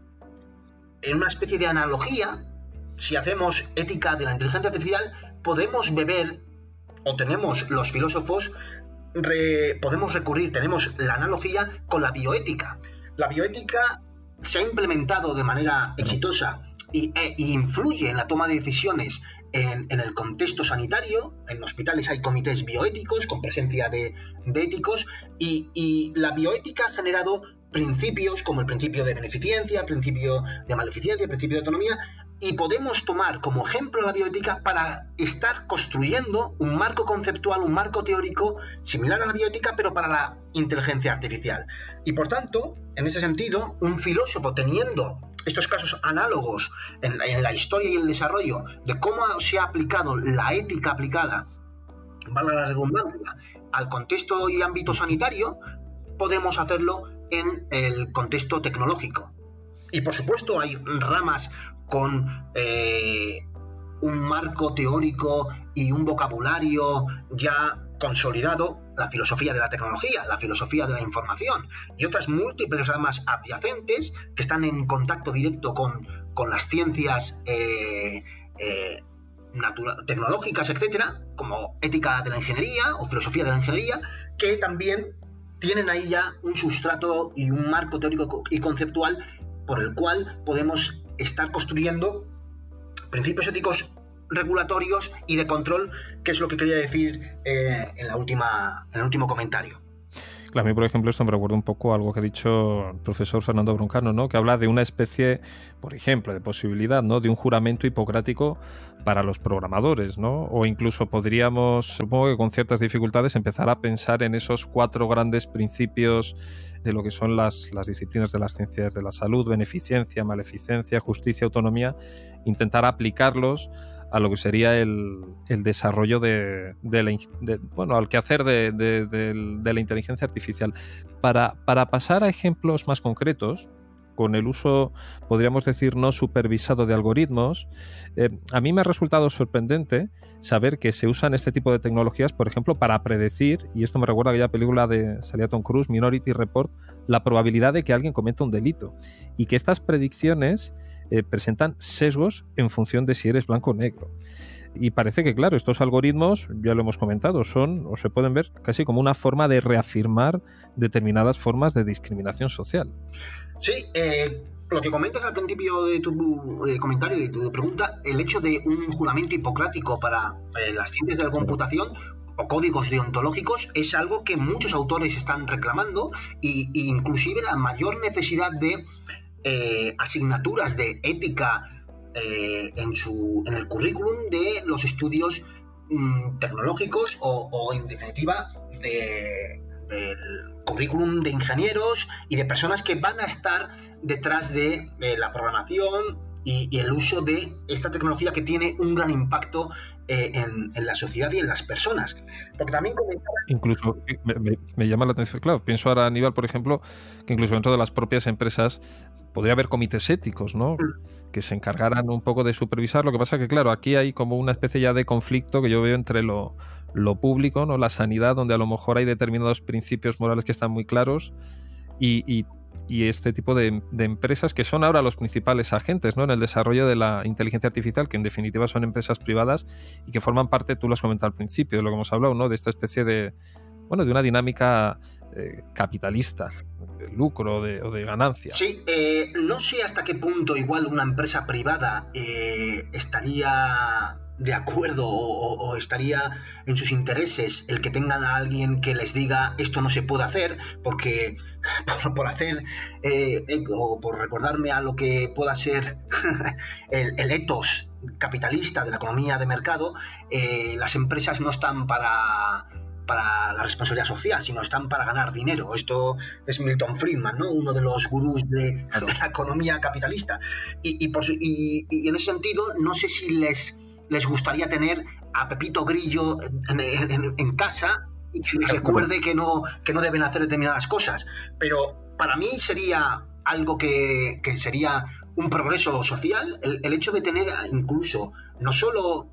en una especie de analogía, si hacemos ética de la inteligencia artificial, podemos beber, o tenemos los filósofos, podemos recurrir, tenemos la analogía con la bioética. La bioética se ha implementado de manera exitosa y influye en la toma de decisiones en el contexto sanitario. En hospitales hay comités bioéticos con presencia de éticos, y la bioética ha generado principios como el principio de beneficencia, el principio de maleficencia, el principio de autonomía, y podemos tomar como ejemplo la bioética para estar construyendo un marco conceptual, un marco teórico similar a la bioética, pero para la inteligencia artificial. Y por tanto, en ese sentido, un filósofo teniendo estos casos análogos en la historia y el desarrollo de cómo se ha aplicado la ética aplicada, valga la redundancia, al contexto y ámbito sanitario, podemos hacerlo en el contexto tecnológico. Y por supuesto hay ramas con un marco teórico y un vocabulario ya consolidado, la filosofía de la tecnología, la filosofía de la información, y otras múltiples ramas adyacentes que están en contacto directo con las ciencias tecnológicas, etcétera, como ética de la ingeniería o filosofía de la ingeniería, que también tienen ahí ya un sustrato y un marco teórico y conceptual por el cual podemos estar construyendo principios éticos regulatorios y de control, que es lo que quería decir en el último comentario. Claro, a mí, por ejemplo, esto me recuerda un poco a algo que ha dicho el profesor Fernando Broncano, ¿no? Que habla de una especie, por ejemplo, de posibilidad, ¿no? De un juramento hipocrático para los programadores, ¿no? O incluso podríamos, supongo que con ciertas dificultades, empezar a pensar en esos 4 grandes principios de lo que son las disciplinas de las ciencias de la salud: beneficencia, maleficencia, justicia, autonomía, intentar aplicarlos a lo que sería el desarrollo al quehacer de la inteligencia artificial. Para pasar a ejemplos más concretos, con el uso, podríamos decir, no supervisado de algoritmos, a mí me ha resultado sorprendente saber que se usan este tipo de tecnologías, por ejemplo, para predecir, y esto me recuerda a aquella película de salía Tom Cruise, Minority Report, la probabilidad de que alguien cometa un delito, y que estas predicciones presentan sesgos en función de si eres blanco o negro. Y parece que, claro, estos algoritmos, ya lo hemos comentado, son o se pueden ver casi como una forma de reafirmar determinadas formas de discriminación social. Sí, lo que comentas al principio de tu comentario y tu pregunta, el hecho de un juramento hipocrático para las ciencias de la computación o códigos deontológicos es algo que muchos autores están reclamando, y inclusive la mayor necesidad de asignaturas de ética en el currículum de los estudios tecnológicos o en definitiva del currículum de ingenieros y de personas que van a estar detrás de la programación y el uso de esta tecnología que tiene un gran impacto en la sociedad y en las personas. Porque también incluso me llama la atención, claro, pienso ahora, Aníbal, por ejemplo, que incluso dentro de las propias empresas podría haber comités éticos, ¿no? Que se encargaran un poco de supervisar. Lo que pasa que, claro, aquí hay como una especie ya de conflicto que yo veo entre lo público, ¿no? La sanidad, donde a lo mejor hay determinados principios morales que están muy claros, y este tipo de empresas que son ahora los principales agentes, ¿no? En el desarrollo de la inteligencia artificial, que en definitiva son empresas privadas y que forman parte, tú lo has comentado al principio, de lo que hemos hablado, ¿no? De esta especie de una dinámica capitalista, de lucro o de ganancia. Sí, no sé hasta qué punto igual una empresa privada estaría de acuerdo o estaría en sus intereses el que tengan a alguien que les diga esto no se puede hacer, porque por hacer o por recordarme a lo que pueda ser el ethos capitalista de la economía de mercado, las empresas no están para la responsabilidad social, sino están para ganar dinero. Esto es Milton Friedman, ¿no? Uno de los gurús de la economía capitalista. Y en ese sentido, no sé si les gustaría tener a Pepito Grillo en casa y que les recuerde que no deben hacer determinadas cosas. Pero para mí sería algo que sería un progreso social, el hecho de tener incluso no solo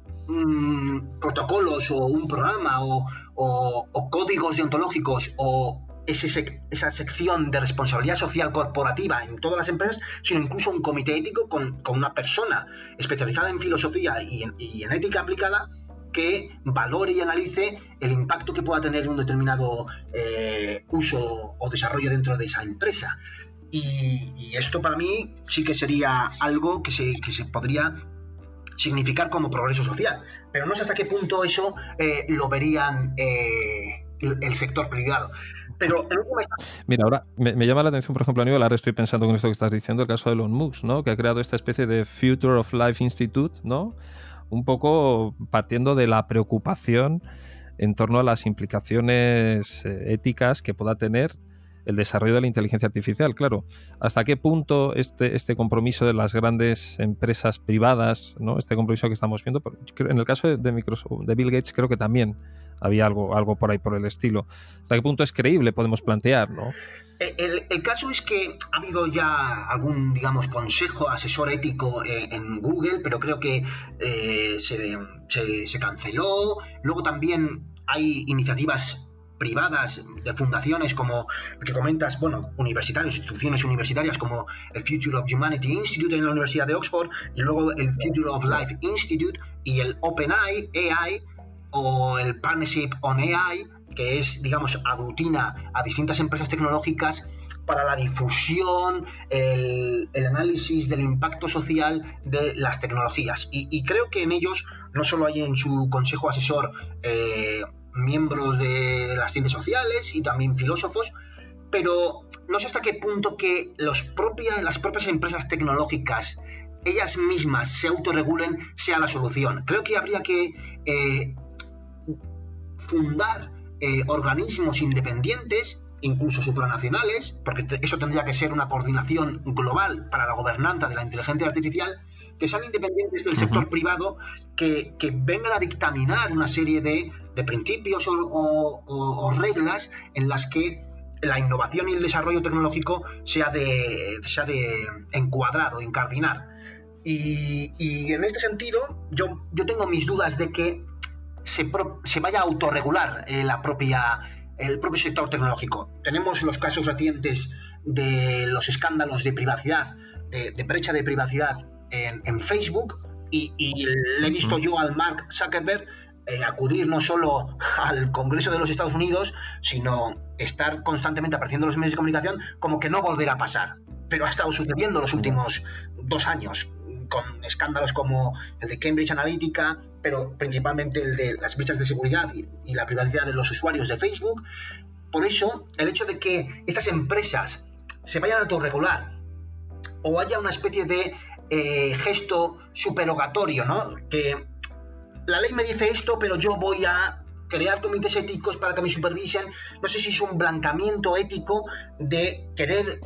protocolos o un programa o códigos deontológicos o esa sección de responsabilidad social corporativa en todas las empresas, sino incluso un comité ético con una persona especializada en filosofía y en ética aplicada que valore y analice el impacto que pueda tener un determinado uso o desarrollo dentro de esa empresa. Y esto para mí sí que sería algo que se podría significar como progreso social, pero no sé hasta qué punto eso lo verían el sector privado. Pero mira, ahora me llama la atención, por ejemplo, Aníbal, ahora estoy pensando con esto que estás diciendo, el caso de Elon Musk, ¿no? Que ha creado esta especie de Future of Life Institute, ¿no? Un poco partiendo de la preocupación en torno a las implicaciones éticas que pueda tener el desarrollo de la inteligencia artificial. Claro, hasta qué punto este compromiso de las grandes empresas privadas, ¿no? Este compromiso que estamos viendo, en el caso de Microsoft, de Bill Gates, creo que también había algo por ahí por el estilo. ¿Hasta qué punto es creíble, podemos plantear, ¿no? El caso es que ha habido ya algún, digamos, consejo asesor ético en Google, pero creo que se canceló. Luego también hay iniciativas privadas de fundaciones como que comentas, bueno, instituciones universitarias como el Future of Humanity Institute en la Universidad de Oxford, y luego el Future of Life Institute y el OpenAI AI o el Partnership on AI, que es, digamos, aglutina a distintas empresas tecnológicas para la difusión, el análisis del impacto social de las tecnologías. Y creo que en ellos no solo hay en su consejo asesor miembros de las ciencias sociales y también filósofos, pero no sé hasta qué punto que las propias empresas tecnológicas ellas mismas se autorregulen sea la solución. Creo que habría que fundar organismos independientes, incluso supranacionales, porque eso tendría que ser una coordinación global para la gobernanza de la inteligencia artificial, que sean independientes del sector privado, que vengan a dictaminar una serie de principios o reglas en las que la innovación y el desarrollo tecnológico sea de encuadrar o incardinar. Y en este sentido, yo tengo mis dudas de que se vaya a autorregular el propio sector tecnológico. Tenemos los casos recientes de los escándalos de privacidad, de brecha de privacidad en Facebook, y le he visto yo al Mark Zuckerberg acudir no solo al Congreso de los Estados Unidos, sino estar constantemente apareciendo en los medios de comunicación como que no volverá a pasar. Pero ha estado sucediendo los últimos 2 años, con escándalos como el de Cambridge Analytica, pero principalmente el de las brechas de seguridad y la privacidad de los usuarios de Facebook. Por eso, el hecho de que estas empresas se vayan a autorregular o haya una especie de gesto supererogatorio, ¿no? Que la ley me dice esto, pero yo voy a crear comités éticos para que me supervisen. No sé si es un blanqueamiento ético de querer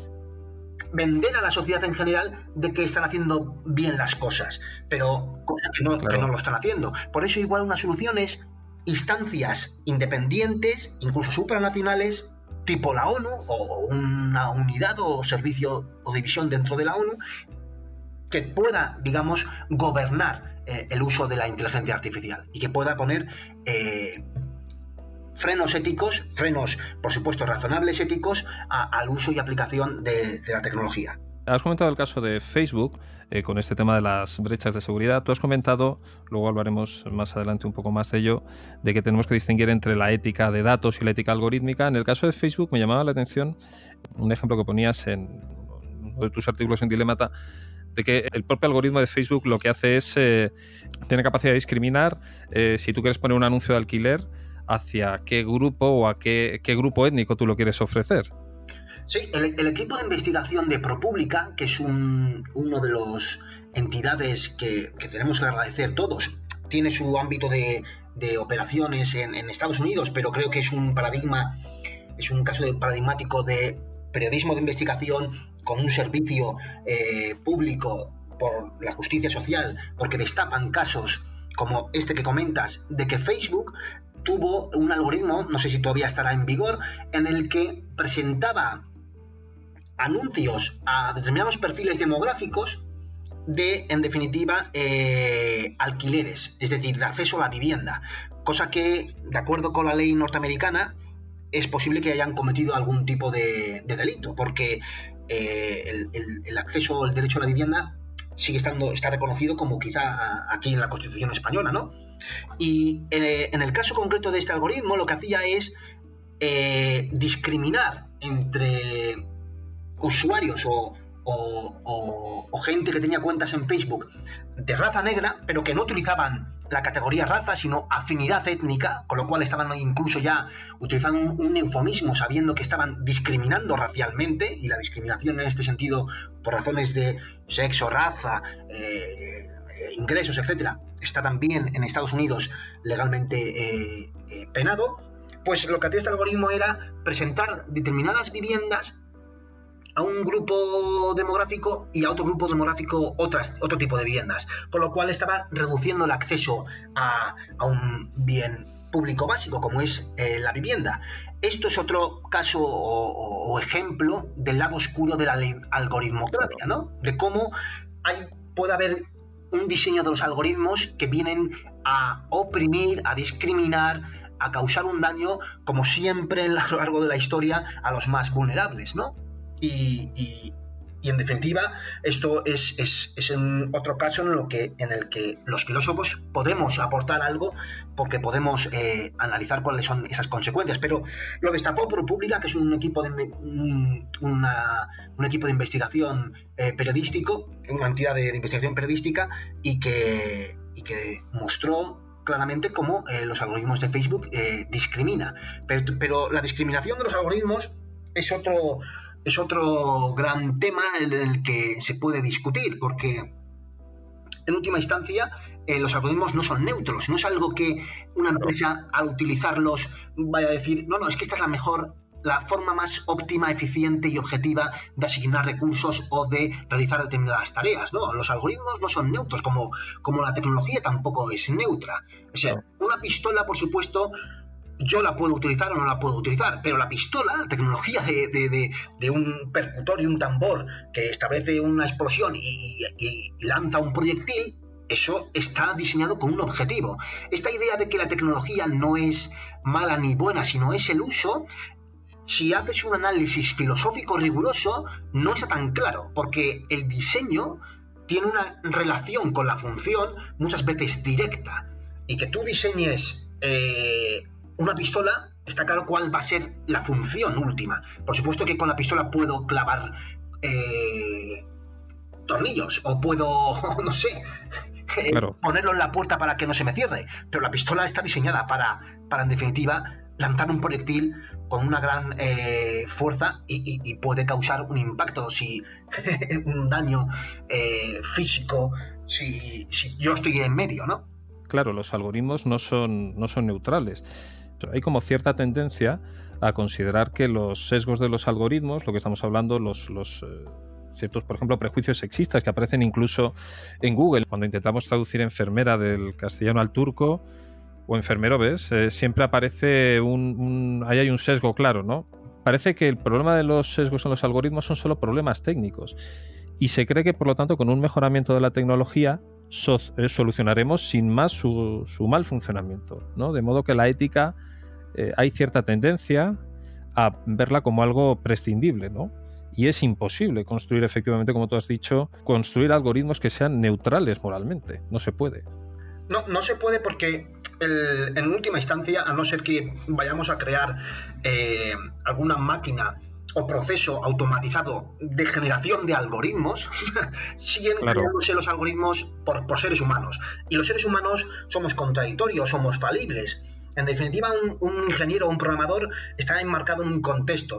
vender a la sociedad en general de que están haciendo bien las cosas, pero cosas que no lo están haciendo. Por eso igual una solución es instancias independientes, incluso supranacionales, tipo la ONU o una unidad o servicio o división dentro de la ONU que pueda, digamos, gobernar el uso de la inteligencia artificial y que pueda poner frenos éticos, por supuesto, razonables éticos al uso y aplicación de la tecnología. Has comentado el caso de Facebook con este tema de las brechas de seguridad. Tú has comentado, luego hablaremos más adelante un poco más de ello, de que tenemos que distinguir entre la ética de datos y la ética algorítmica. En el caso de Facebook me llamaba la atención un ejemplo que ponías en uno de tus artículos en Dilemata, de que el propio algoritmo de Facebook lo que hace es, tiene capacidad de discriminar si tú quieres poner un anuncio de alquiler, hacia qué grupo o a qué grupo étnico tú lo quieres ofrecer. Sí, el equipo de investigación de ProPublica, que es uno de las entidades que tenemos que agradecer todos, tiene su ámbito de operaciones en Estados Unidos, pero creo que es un caso paradigmático de periodismo de investigación con un servicio público por la justicia social, porque destapan casos como este que comentas, de que Facebook tuvo un algoritmo, no sé si todavía estará en vigor, en el que presentaba anuncios a determinados perfiles demográficos de, en definitiva, alquileres, es decir, de acceso a la vivienda, cosa que, de acuerdo con la ley norteamericana, es posible que hayan cometido algún tipo de delito, porque el acceso, el derecho a la vivienda está reconocido como quizá aquí en la Constitución española, ¿no? Y en el caso concreto de este algoritmo, lo que hacía es discriminar entre usuarios o gente que tenía cuentas en Facebook de raza negra, pero que no utilizaban la categoría raza, sino afinidad étnica, con lo cual estaban incluso ya utilizando un eufemismo, sabiendo que estaban discriminando racialmente, y la discriminación en este sentido por razones de sexo, raza, ingresos, etcétera, está también en Estados Unidos legalmente penado. Pues lo que hacía este algoritmo era presentar determinadas viviendas a un grupo demográfico y a otro grupo demográfico otro tipo de viviendas, con lo cual estaba reduciendo el acceso a un bien público básico como es la vivienda. Esto es otro caso o ejemplo del lado oscuro de la algoritmocracia, ¿no? De cómo puede haber un diseño de los algoritmos que vienen a oprimir, a discriminar, a causar un daño, como siempre a lo largo de la historia, a los más vulnerables, ¿no? Y en definitiva, esto es otro caso en el que los filósofos podemos aportar algo, porque podemos analizar cuáles son esas consecuencias. Pero lo destapó ProPublica, que es un equipo de investigación periodístico, una entidad de investigación periodística, y que mostró claramente cómo los algoritmos de Facebook discrimina. Pero la discriminación de los algoritmos es otro gran tema en el que se puede discutir, porque en última instancia los algoritmos no son neutros, no es algo que una empresa al utilizarlos vaya a decir, no, es que esta es la forma más óptima, eficiente y objetiva de asignar recursos o de realizar determinadas tareas, ¿no? Los algoritmos no son neutros, como la tecnología tampoco es neutra. O sea, una pistola, por supuesto, yo la puedo utilizar o no la puedo utilizar, pero la pistola, la tecnología de un percutor y un tambor que establece una explosión y lanza un proyectil, eso está diseñado con un objetivo. Esta idea de que la tecnología no es mala ni buena, sino es el uso, si haces un análisis filosófico riguroso, no está tan claro, porque el diseño tiene una relación con la función muchas veces directa, y que tú diseñes una pistola, está claro cuál va a ser la función última. Por supuesto que con la pistola puedo clavar tornillos, o puedo, no sé, ponerlo en la puerta para que no se me cierre, pero la pistola está diseñada para en definitiva, lanzar un proyectil con una gran fuerza y puede causar un impacto, un daño físico, si yo estoy en medio, ¿no? Claro, los algoritmos no son neutrales. Hay como cierta tendencia a considerar que los sesgos de los algoritmos, lo que estamos hablando, los ciertos, por ejemplo, prejuicios sexistas que aparecen incluso en Google. Cuando intentamos traducir enfermera del castellano al turco, o enfermero, ¿ves? Siempre aparece ahí hay un sesgo claro, ¿no? Parece que el problema de los sesgos en los algoritmos son solo problemas técnicos, y se cree que, por lo tanto, con un mejoramiento de la tecnología solucionaremos sin más su mal funcionamiento, ¿no? De modo que la ética hay cierta tendencia a verla como algo prescindible, ¿no? Y es imposible construir, efectivamente, como tú has dicho, construir algoritmos que sean neutrales moralmente. No se puede. No se puede, porque en última instancia, a no ser que vayamos a crear alguna máquina o proceso automatizado de generación de algoritmos, siguen creándose los algoritmos por seres humanos. Y los seres humanos somos contradictorios, somos falibles. En definitiva, un ingeniero o un programador está enmarcado en un contexto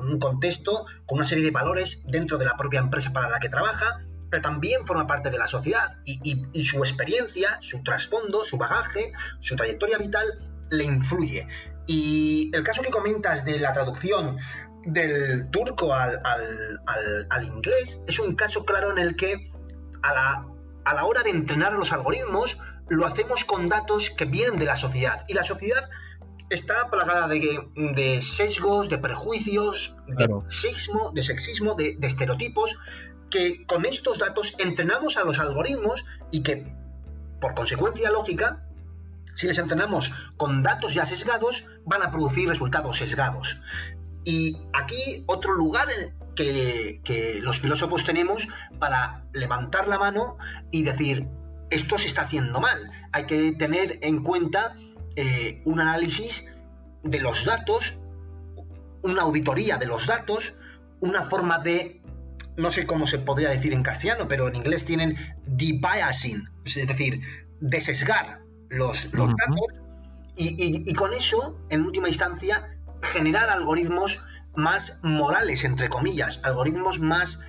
con una serie de valores dentro de la propia empresa para la que trabaja, pero también forma parte de la sociedad y su experiencia, su trasfondo, su bagaje, su trayectoria vital le influye. Y el caso que comentas de la traducción del turco al inglés es un caso claro en el que a la hora de entrenar los algoritmos lo hacemos con datos que vienen de la sociedad, y la sociedad está plagada de sesgos, de prejuicios, de sexismo, de estereotipos, que con estos datos entrenamos a los algoritmos y que, por consecuencia lógica, si les entrenamos con datos ya sesgados, van a producir resultados sesgados. Y aquí otro lugar que los filósofos tenemos para levantar la mano y decir: esto se está haciendo mal. Hay que tener en cuenta un análisis de los datos, una auditoría de los datos, una forma de, no sé cómo se podría decir en castellano, pero en inglés tienen debiasing, es decir, de sesgar los datos y con eso, en última instancia, generar algoritmos más morales, entre comillas, algoritmos más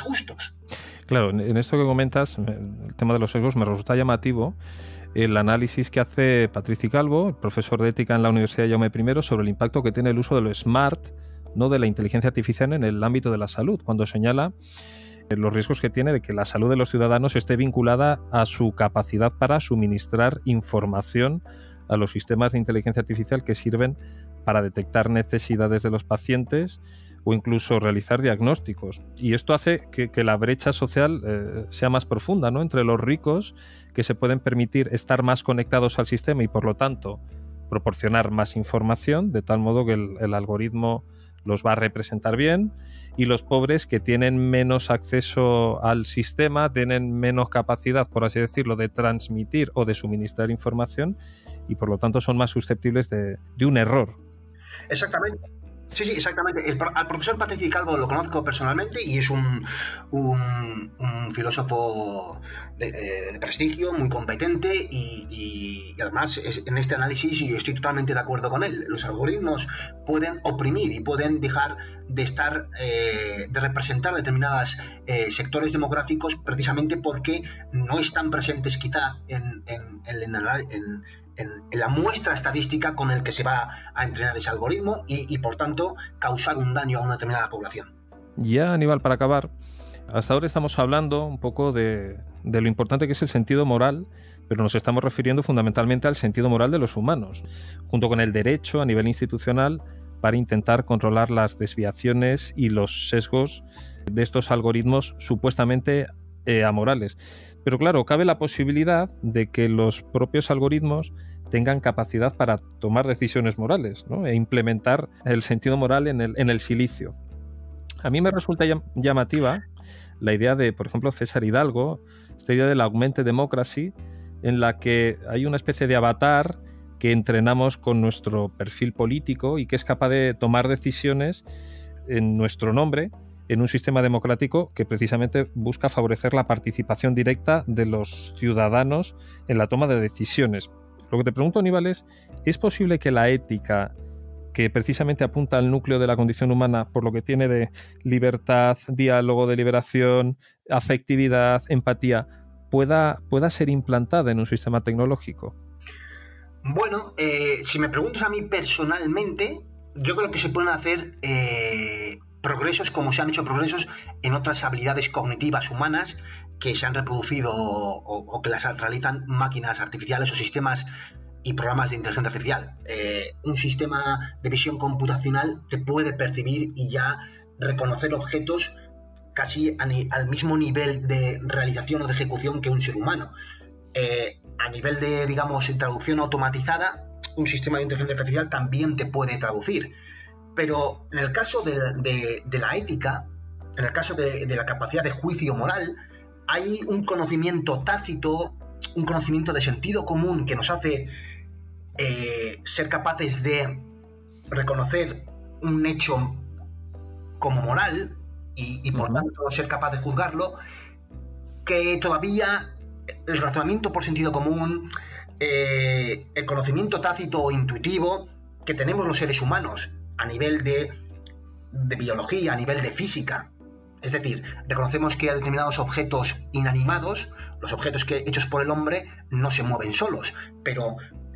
justos. Claro, en esto que comentas, el tema de los sesgos, me resulta llamativo el análisis que hace Patrici Calvo, profesor de ética en la Universidad Jaume I, sobre el impacto que tiene el uso de lo smart, no de la inteligencia artificial en el ámbito de la salud, cuando señala los riesgos que tiene de que la salud de los ciudadanos esté vinculada a su capacidad para suministrar información a los sistemas de inteligencia artificial que sirven para detectar necesidades de los pacientes o incluso realizar diagnósticos. Y esto hace que la brecha social sea más profunda, ¿no?, entre los ricos, que se pueden permitir estar más conectados al sistema y, por lo tanto, proporcionar más información, de tal modo que el algoritmo los va a representar bien, y los pobres, que tienen menos acceso al sistema, tienen menos capacidad, por así decirlo, de transmitir o de suministrar información, y por lo tanto son más susceptibles de un error. Exactamente. Sí, exactamente. Al profesor Patrici Calvo lo conozco personalmente y es un filósofo de prestigio, muy competente y además en este análisis, y estoy totalmente de acuerdo con él, los algoritmos pueden oprimir y pueden dejar de representar determinados sectores demográficos precisamente porque no están presentes quizá en la muestra estadística con el que se va a entrenar ese algoritmo y por tanto causar un daño a una determinada población. Ya, Aníbal, para acabar, hasta ahora estamos hablando un poco de lo importante que es el sentido moral, pero nos estamos refiriendo fundamentalmente al sentido moral de los humanos, junto con el derecho a nivel institucional para intentar controlar las desviaciones y los sesgos de estos algoritmos supuestamente amorales. Pero claro, cabe la posibilidad de que los propios algoritmos tengan capacidad para tomar decisiones morales, ¿no?, e implementar el sentido moral en el silicio. A mí me resulta llamativa la idea de, por ejemplo, César Hidalgo, esta idea de la augmented democracy, en la que hay una especie de avatar que entrenamos con nuestro perfil político y que es capaz de tomar decisiones en nuestro nombre, en un sistema democrático que precisamente busca favorecer la participación directa de los ciudadanos en la toma de decisiones. Lo que te pregunto, Aníbal, ¿es posible que la ética, que precisamente apunta al núcleo de la condición humana por lo que tiene de libertad, diálogo, deliberación, afectividad, empatía, pueda ser implantada en un sistema tecnológico? Bueno, si me preguntas a mí personalmente, yo creo que se pueden hacer progresos como se han hecho progresos en otras habilidades cognitivas humanas que se han reproducido o que las realizan máquinas artificiales o sistemas y programas de inteligencia artificial. Un sistema de visión computacional te puede percibir y ya reconocer objetos casi al mismo nivel de realización o de ejecución que un ser humano. A nivel de, digamos, traducción automatizada, un sistema de inteligencia artificial también te puede traducir. Pero en el caso de la ética, en el caso de la capacidad de juicio moral, hay un conocimiento tácito, un conocimiento de sentido común que nos hace ser capaces de reconocer un hecho como moral y por tanto ser capaz de juzgarlo, que todavía el razonamiento por sentido común, el conocimiento tácito o intuitivo que tenemos los seres humanos a nivel de biología, a nivel de física. Es decir, reconocemos que a determinados objetos inanimados, los objetos hechos por el hombre, no se mueven solos.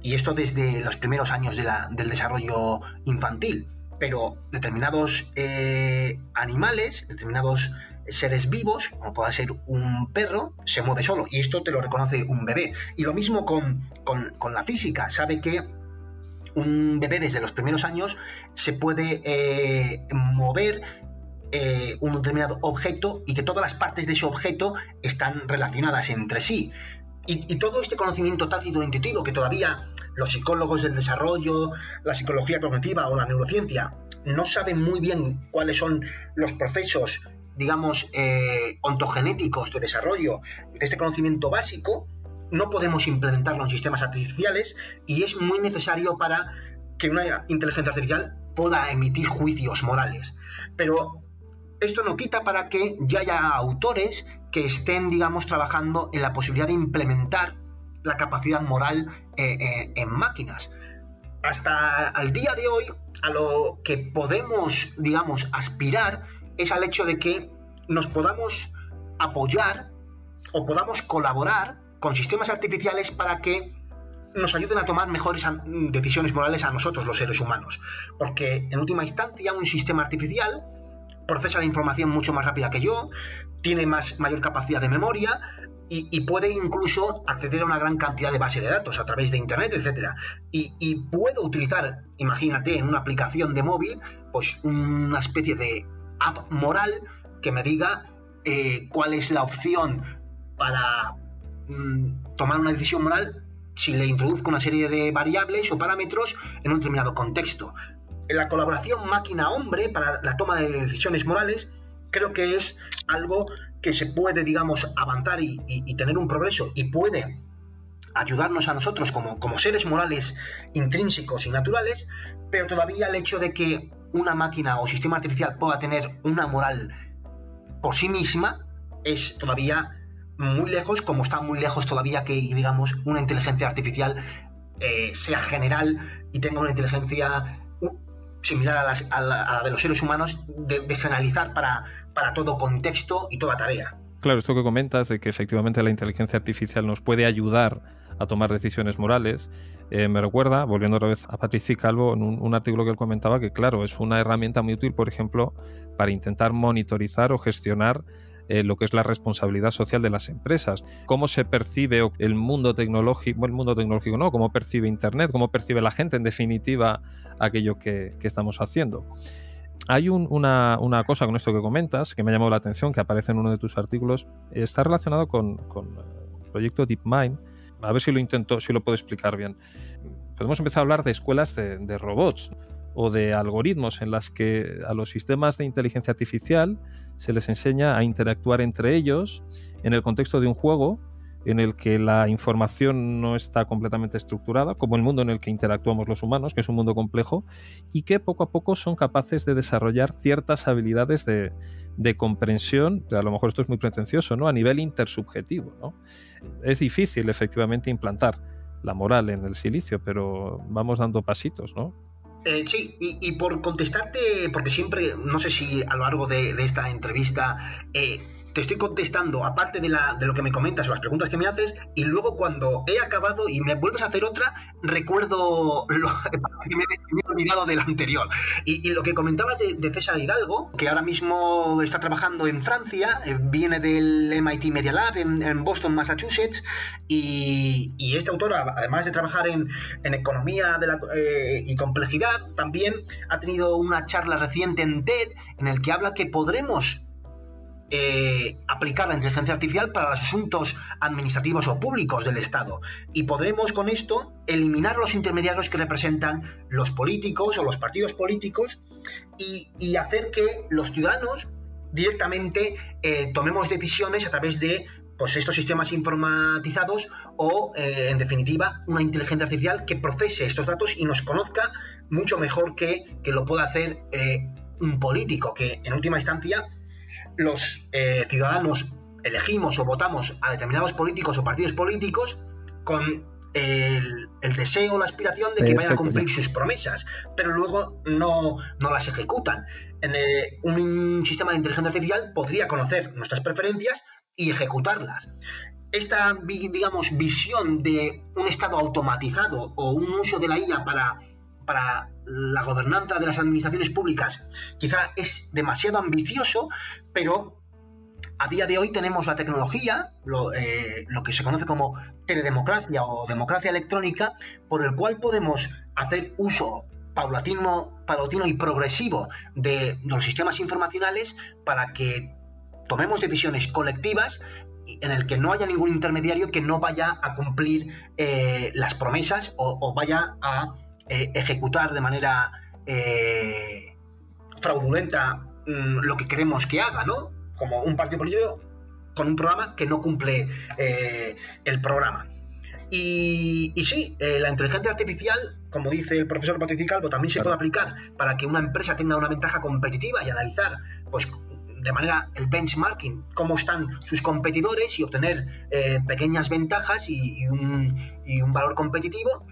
Y esto desde los primeros años del desarrollo infantil. Pero determinados animales, determinados seres vivos, como pueda ser un perro, se mueve solo. Y esto te lo reconoce un bebé. Y lo mismo con la física. Sabe que un bebé desde los primeros años se puede mover un determinado objeto y que todas las partes de ese objeto están relacionadas entre sí. Y todo este conocimiento tácito e intuitivo que todavía los psicólogos del desarrollo, la psicología cognitiva o la neurociencia no saben muy bien cuáles son los procesos, digamos, ontogenéticos de desarrollo de este conocimiento básico, no podemos implementarlo en sistemas artificiales y es muy necesario para que una inteligencia artificial pueda emitir juicios morales. Pero esto no quita para que ya haya autores que estén, digamos, trabajando en la posibilidad de implementar la capacidad moral en máquinas. Hasta el día de hoy, a lo que podemos, digamos, aspirar es al hecho de que nos podamos apoyar o podamos colaborar con sistemas artificiales para que nos ayuden a tomar mejores decisiones morales a nosotros, los seres humanos. Porque, en última instancia, un sistema artificial procesa la información mucho más rápida que yo, tiene mayor capacidad de memoria y puede incluso acceder a una gran cantidad de bases de datos a través de internet, etc. Y puedo utilizar, imagínate, en una aplicación de móvil, pues una especie de app moral que me diga cuál es la opción para tomar una decisión moral si le introduzco una serie de variables o parámetros en un determinado contexto. La colaboración máquina-hombre para la toma de decisiones morales creo que es algo que se puede, digamos, avanzar y tener un progreso y puede ayudarnos a nosotros como seres morales intrínsecos y naturales, pero todavía el hecho de que una máquina o sistema artificial pueda tener una moral por sí misma es todavía muy lejos, como está muy lejos todavía que, digamos, una inteligencia artificial sea general y tenga una inteligencia similar a la de los seres humanos de generalizar para todo contexto y toda tarea. Claro, esto que comentas de que efectivamente la inteligencia artificial nos puede ayudar a tomar decisiones morales, me recuerda, volviendo otra vez a Patrici Calvo, en un artículo que él comentaba que, claro, es una herramienta muy útil, por ejemplo, para intentar monitorizar o gestionar lo que es la responsabilidad social de las empresas. Cómo se percibe el mundo tecnológico, no, cómo percibe Internet, cómo percibe la gente, en definitiva, aquello que estamos haciendo. Hay una cosa con esto que comentas que me ha llamado la atención, que aparece en uno de tus artículos, está relacionado con el proyecto DeepMind. A ver si lo puedo explicar bien. Podemos empezar a hablar de escuelas de robots o de algoritmos en las que a los sistemas de inteligencia artificial se les enseña a interactuar entre ellos en el contexto de un juego en el que la información no está completamente estructurada, como el mundo en el que interactuamos los humanos, que es un mundo complejo, y que poco a poco son capaces de desarrollar ciertas habilidades de comprensión, a lo mejor esto es muy pretencioso, ¿no?, a nivel intersubjetivo, ¿no? Es difícil, efectivamente, implantar la moral en el silicio, pero vamos dando pasitos, ¿no? Sí, y por contestarte, porque siempre, no sé si a lo largo de esta entrevista te estoy contestando, aparte de lo que me comentas o las preguntas que me haces, y luego cuando he acabado y me vuelves a hacer otra, recuerdo que me he olvidado del anterior. Y lo que comentabas de César Hidalgo, que ahora mismo está trabajando en Francia, viene del MIT Media Lab en Boston, Massachusetts, y este autor, además de trabajar en economía y complejidad, también ha tenido una charla reciente en TED en el que habla que podremos aplicar la inteligencia artificial para los asuntos administrativos o públicos del Estado y podremos con esto eliminar los intermediarios que representan los políticos o los partidos políticos y hacer que los ciudadanos directamente tomemos decisiones a través de pues estos sistemas informatizados o, en definitiva, una inteligencia artificial que procese estos datos y nos conozca mucho mejor que lo pueda hacer un político, que en última instancia los ciudadanos elegimos o votamos a determinados políticos o partidos políticos con el deseo o la aspiración de que vayan a cumplir sus promesas, pero luego no las ejecutan. Un sistema de inteligencia artificial podría conocer nuestras preferencias y ejecutarlas. Esta, digamos, visión de un estado automatizado o un uso de la IA para la gobernanza de las administraciones públicas quizá es demasiado ambicioso, pero a día de hoy tenemos la tecnología, lo que se conoce como teledemocracia o democracia electrónica, por el cual podemos hacer uso paulatino y progresivo de los sistemas informacionales para que tomemos decisiones colectivas en el que no haya ningún intermediario que no vaya a cumplir las promesas o vaya a ejecutar de manera fraudulenta lo que queremos que haga, ¿no? Como un partido político con un programa que no cumple el programa. Y sí, la inteligencia artificial, como dice el profesor Patricio Calvo, también se puede aplicar para que una empresa tenga una ventaja competitiva y analizar, pues, de manera el benchmarking, cómo están sus competidores y obtener pequeñas ventajas y un valor competitivo.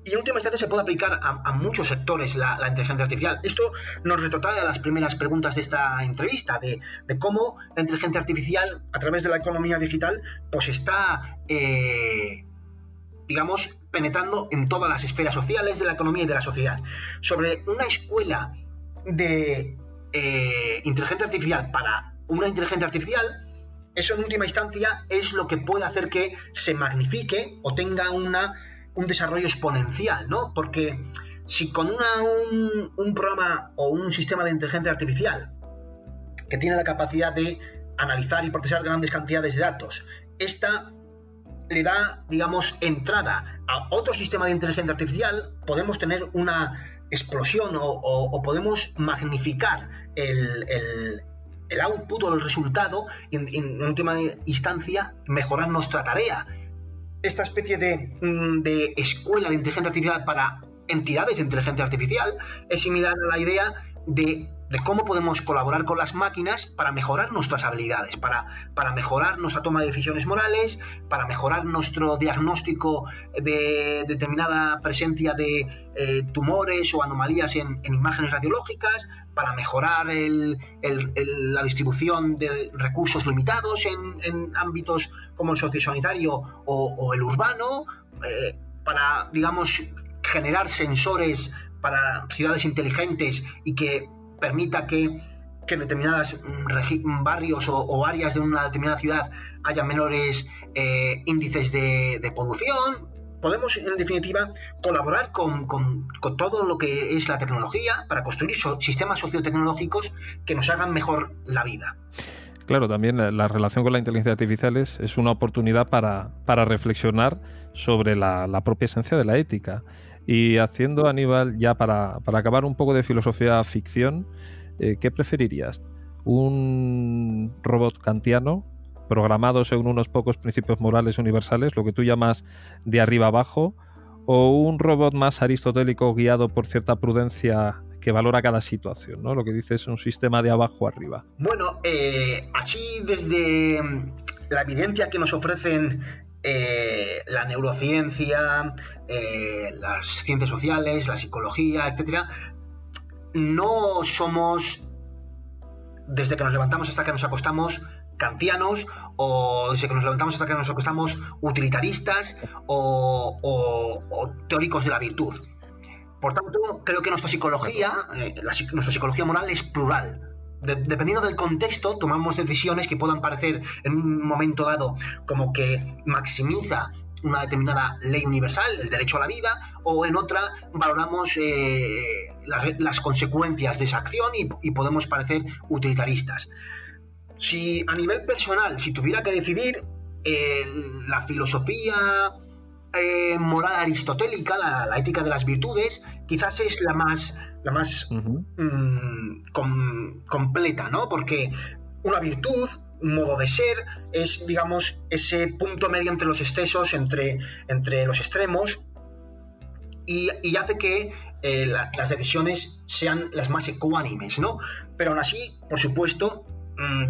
Y en última instancia se puede aplicar a muchos sectores la inteligencia artificial. Esto nos retrotrae a las primeras preguntas de esta entrevista, de cómo la inteligencia artificial, a través de la economía digital, pues está, digamos, penetrando en todas las esferas sociales de la economía y de la sociedad. Sobre una escuela de inteligencia artificial para una inteligencia artificial, eso en última instancia es lo que puede hacer que se magnifique o tenga un desarrollo exponencial, ¿no? Porque si con un programa o un sistema de inteligencia artificial que tiene la capacidad de analizar y procesar grandes cantidades de datos, esta le da, digamos, entrada a otro sistema de inteligencia artificial, podemos tener una explosión o podemos magnificar el output o el resultado y en última instancia mejorar nuestra tarea. Esta especie de escuela de inteligencia artificial para entidades de inteligencia artificial es similar a la idea de cómo podemos colaborar con las máquinas para mejorar nuestras habilidades, para mejorar nuestra toma de decisiones morales, para mejorar nuestro diagnóstico de determinada presencia de tumores o anomalías en imágenes radiológicas, para mejorar la distribución de recursos limitados en ámbitos como el sociosanitario o el urbano, para, digamos, generar sensores para ciudades inteligentes y que permita que en determinados barrios o áreas de una determinada ciudad haya menores índices de polución. Podemos, en definitiva, colaborar con todo lo que es la tecnología para construir sistemas sociotecnológicos que nos hagan mejor la vida. Claro, también la relación con la inteligencia artificial es una oportunidad para reflexionar sobre la propia esencia de la ética. Y haciendo, Aníbal, ya para acabar un poco de filosofía ficción, ¿qué preferirías? ¿Un robot kantiano programado según unos pocos principios morales universales, lo que tú llamas de arriba abajo, o un robot más aristotélico guiado por cierta prudencia que valora cada situación, ¿no? Lo que dice es un sistema de abajo arriba. Bueno, aquí desde la evidencia que nos ofrecen la neurociencia, las ciencias sociales, la psicología, etcétera, no somos, desde que nos levantamos hasta que nos acostamos, kantianos, o desde que nos levantamos hasta que nos acostamos, utilitaristas o teóricos de la virtud. Por tanto, creo que nuestra psicología, nuestra psicología moral es plural. Dependiendo del contexto, tomamos decisiones que puedan parecer en un momento dado como que maximiza una determinada ley universal, el derecho a la vida, o en otra valoramos las consecuencias de esa acción y podemos parecer utilitaristas. Si a nivel personal, si tuviera que decidir, la filosofía moral aristotélica, la ética de las virtudes, quizás es la más completa, ¿no? Porque una virtud un modo de ser, es, digamos, ese punto medio entre los excesos, entre los extremos, y hace que las decisiones sean las más ecuánimes, ¿no? Pero aún así, por supuesto,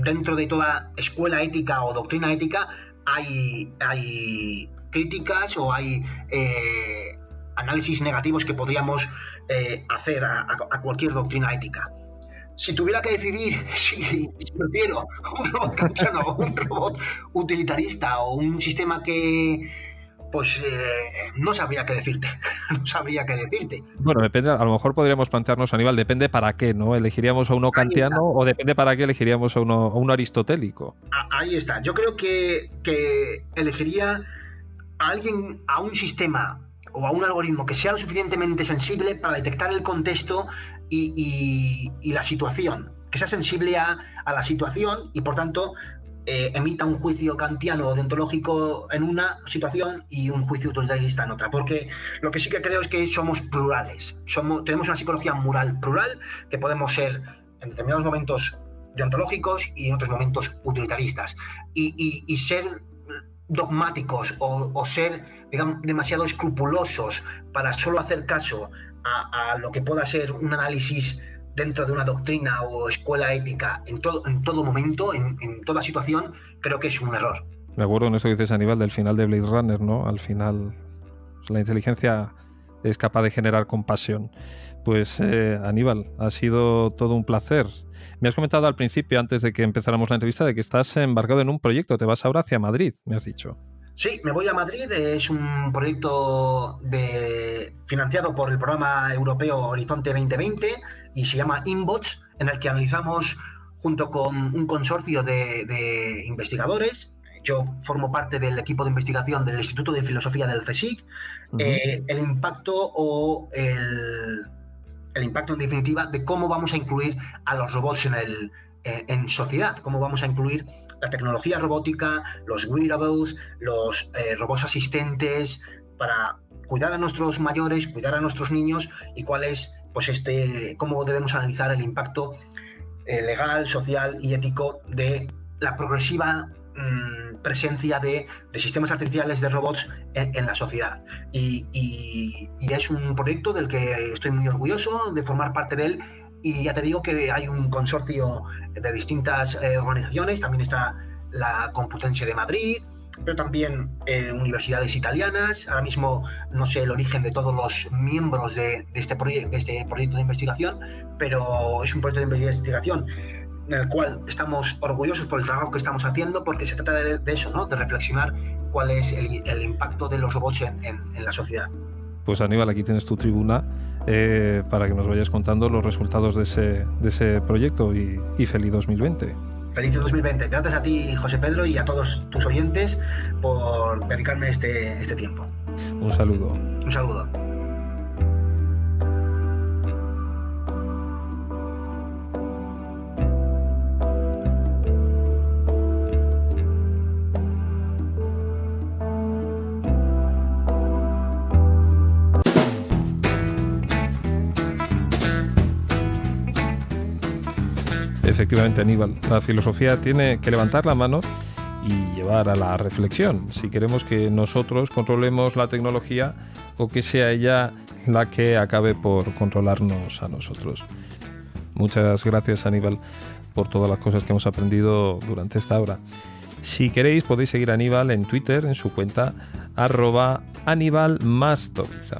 dentro de toda escuela ética o doctrina ética hay críticas o hay análisis negativos que podríamos hacer a cualquier doctrina ética. Si tuviera que decidir si prefiero un robot kantiano o un robot utilitarista o un sistema que, pues no sabría qué decirte. No sabría qué decirte. Bueno, depende, a lo mejor podríamos plantearnos, Aníbal, depende para qué, ¿no? ¿Elegiríamos a uno kantiano o depende para qué elegiríamos a uno aristotélico? Ahí está. Yo creo que elegiría a un sistema o a un algoritmo que sea lo suficientemente sensible para detectar el contexto y la situación, que sea sensible a la situación y por tanto emita un juicio kantiano o deontológico en una situación y un juicio utilitarista en otra, porque lo que sí que creo es que somos plurales, tenemos una psicología moral plural, que podemos ser en determinados momentos deontológicos y en otros momentos utilitaristas, y ser dogmáticos o ser, digamos, demasiado escrupulosos para solo hacer caso a lo que pueda ser un análisis dentro de una doctrina o escuela ética en todo momento, en toda situación, creo que es un error. Me acuerdo en eso que dices, Aníbal, del final de Blade Runner, ¿no? Al final la inteligencia es capaz de generar compasión. Pues Aníbal, ha sido todo un placer. Me has comentado al principio, antes de que empezáramos la entrevista, de que estás embarcado en un proyecto, te vas ahora hacia Madrid, me has dicho. Sí, me voy a Madrid, es un proyecto financiado por el programa europeo Horizonte 2020 y se llama InBots, en el que analizamos junto con un consorcio de investigadores. Yo formo parte del equipo de investigación del Instituto de Filosofía del CSIC, el impacto el impacto en definitiva de cómo vamos a incluir a los robots en sociedad, cómo vamos a incluir la tecnología robótica, los wearables, los robots asistentes para cuidar a nuestros mayores, cuidar a nuestros niños y cuál es, pues cómo debemos analizar el impacto legal, social y ético de la progresiva presencia de sistemas artificiales, de robots en la sociedad. Y es un proyecto del que estoy muy orgulloso de formar parte de él. Y ya te digo que hay un consorcio de distintas organizaciones, también está la Complutense de Madrid, pero también universidades italianas. Ahora mismo no sé el origen de todos los miembros de este proyecto de investigación, pero es un proyecto de investigación en el cual estamos orgullosos por el trabajo que estamos haciendo, porque se trata de eso, ¿no? De reflexionar cuál es el impacto de los robots en la sociedad. Pues Aníbal, aquí tienes tu tribuna para que nos vayas contando los resultados de ese proyecto y feliz 2020. Feliz 2020. Gracias a ti, José Pedro, y a todos tus oyentes por dedicarme este tiempo. Un saludo. Un saludo. Efectivamente, Aníbal, la filosofía tiene que levantar la mano y llevar a la reflexión, si queremos que nosotros controlemos la tecnología o que sea ella la que acabe por controlarnos a nosotros. Muchas gracias, Aníbal, por todas las cosas que hemos aprendido durante esta hora. Si queréis, podéis seguir a Aníbal en Twitter, en su cuenta @AníbalMastoriza.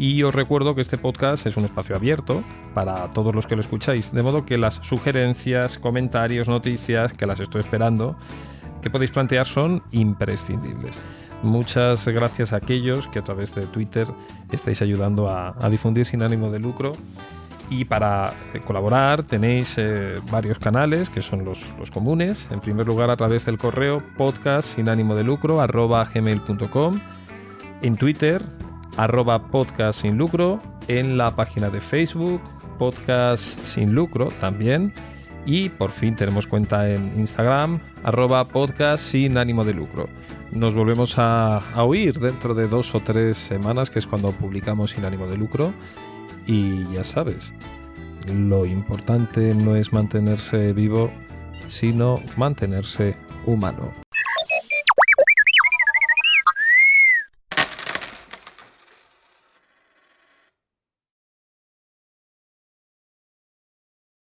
Y os recuerdo que este podcast es un espacio abierto para todos los que lo escucháis, de modo que las sugerencias, comentarios, noticias, que las estoy esperando, que podéis plantear son imprescindibles. Muchas gracias a aquellos que a través de Twitter estáis ayudando a difundir sin ánimo de lucro. Y para colaborar tenéis varios canales que son los comunes. En primer lugar, a través del correo podcast@gmail.com, en Twitter @podcastsinlucro, en la página de Facebook Podcast Sin Lucro también, y por fin tenemos cuenta en Instagram @podcast sin ánimo de lucro. Nos volvemos a oír dentro de 2 o 3 semanas, que es cuando publicamos Sin ánimo de lucro. Y ya sabes, lo importante no es mantenerse vivo, sino mantenerse humano.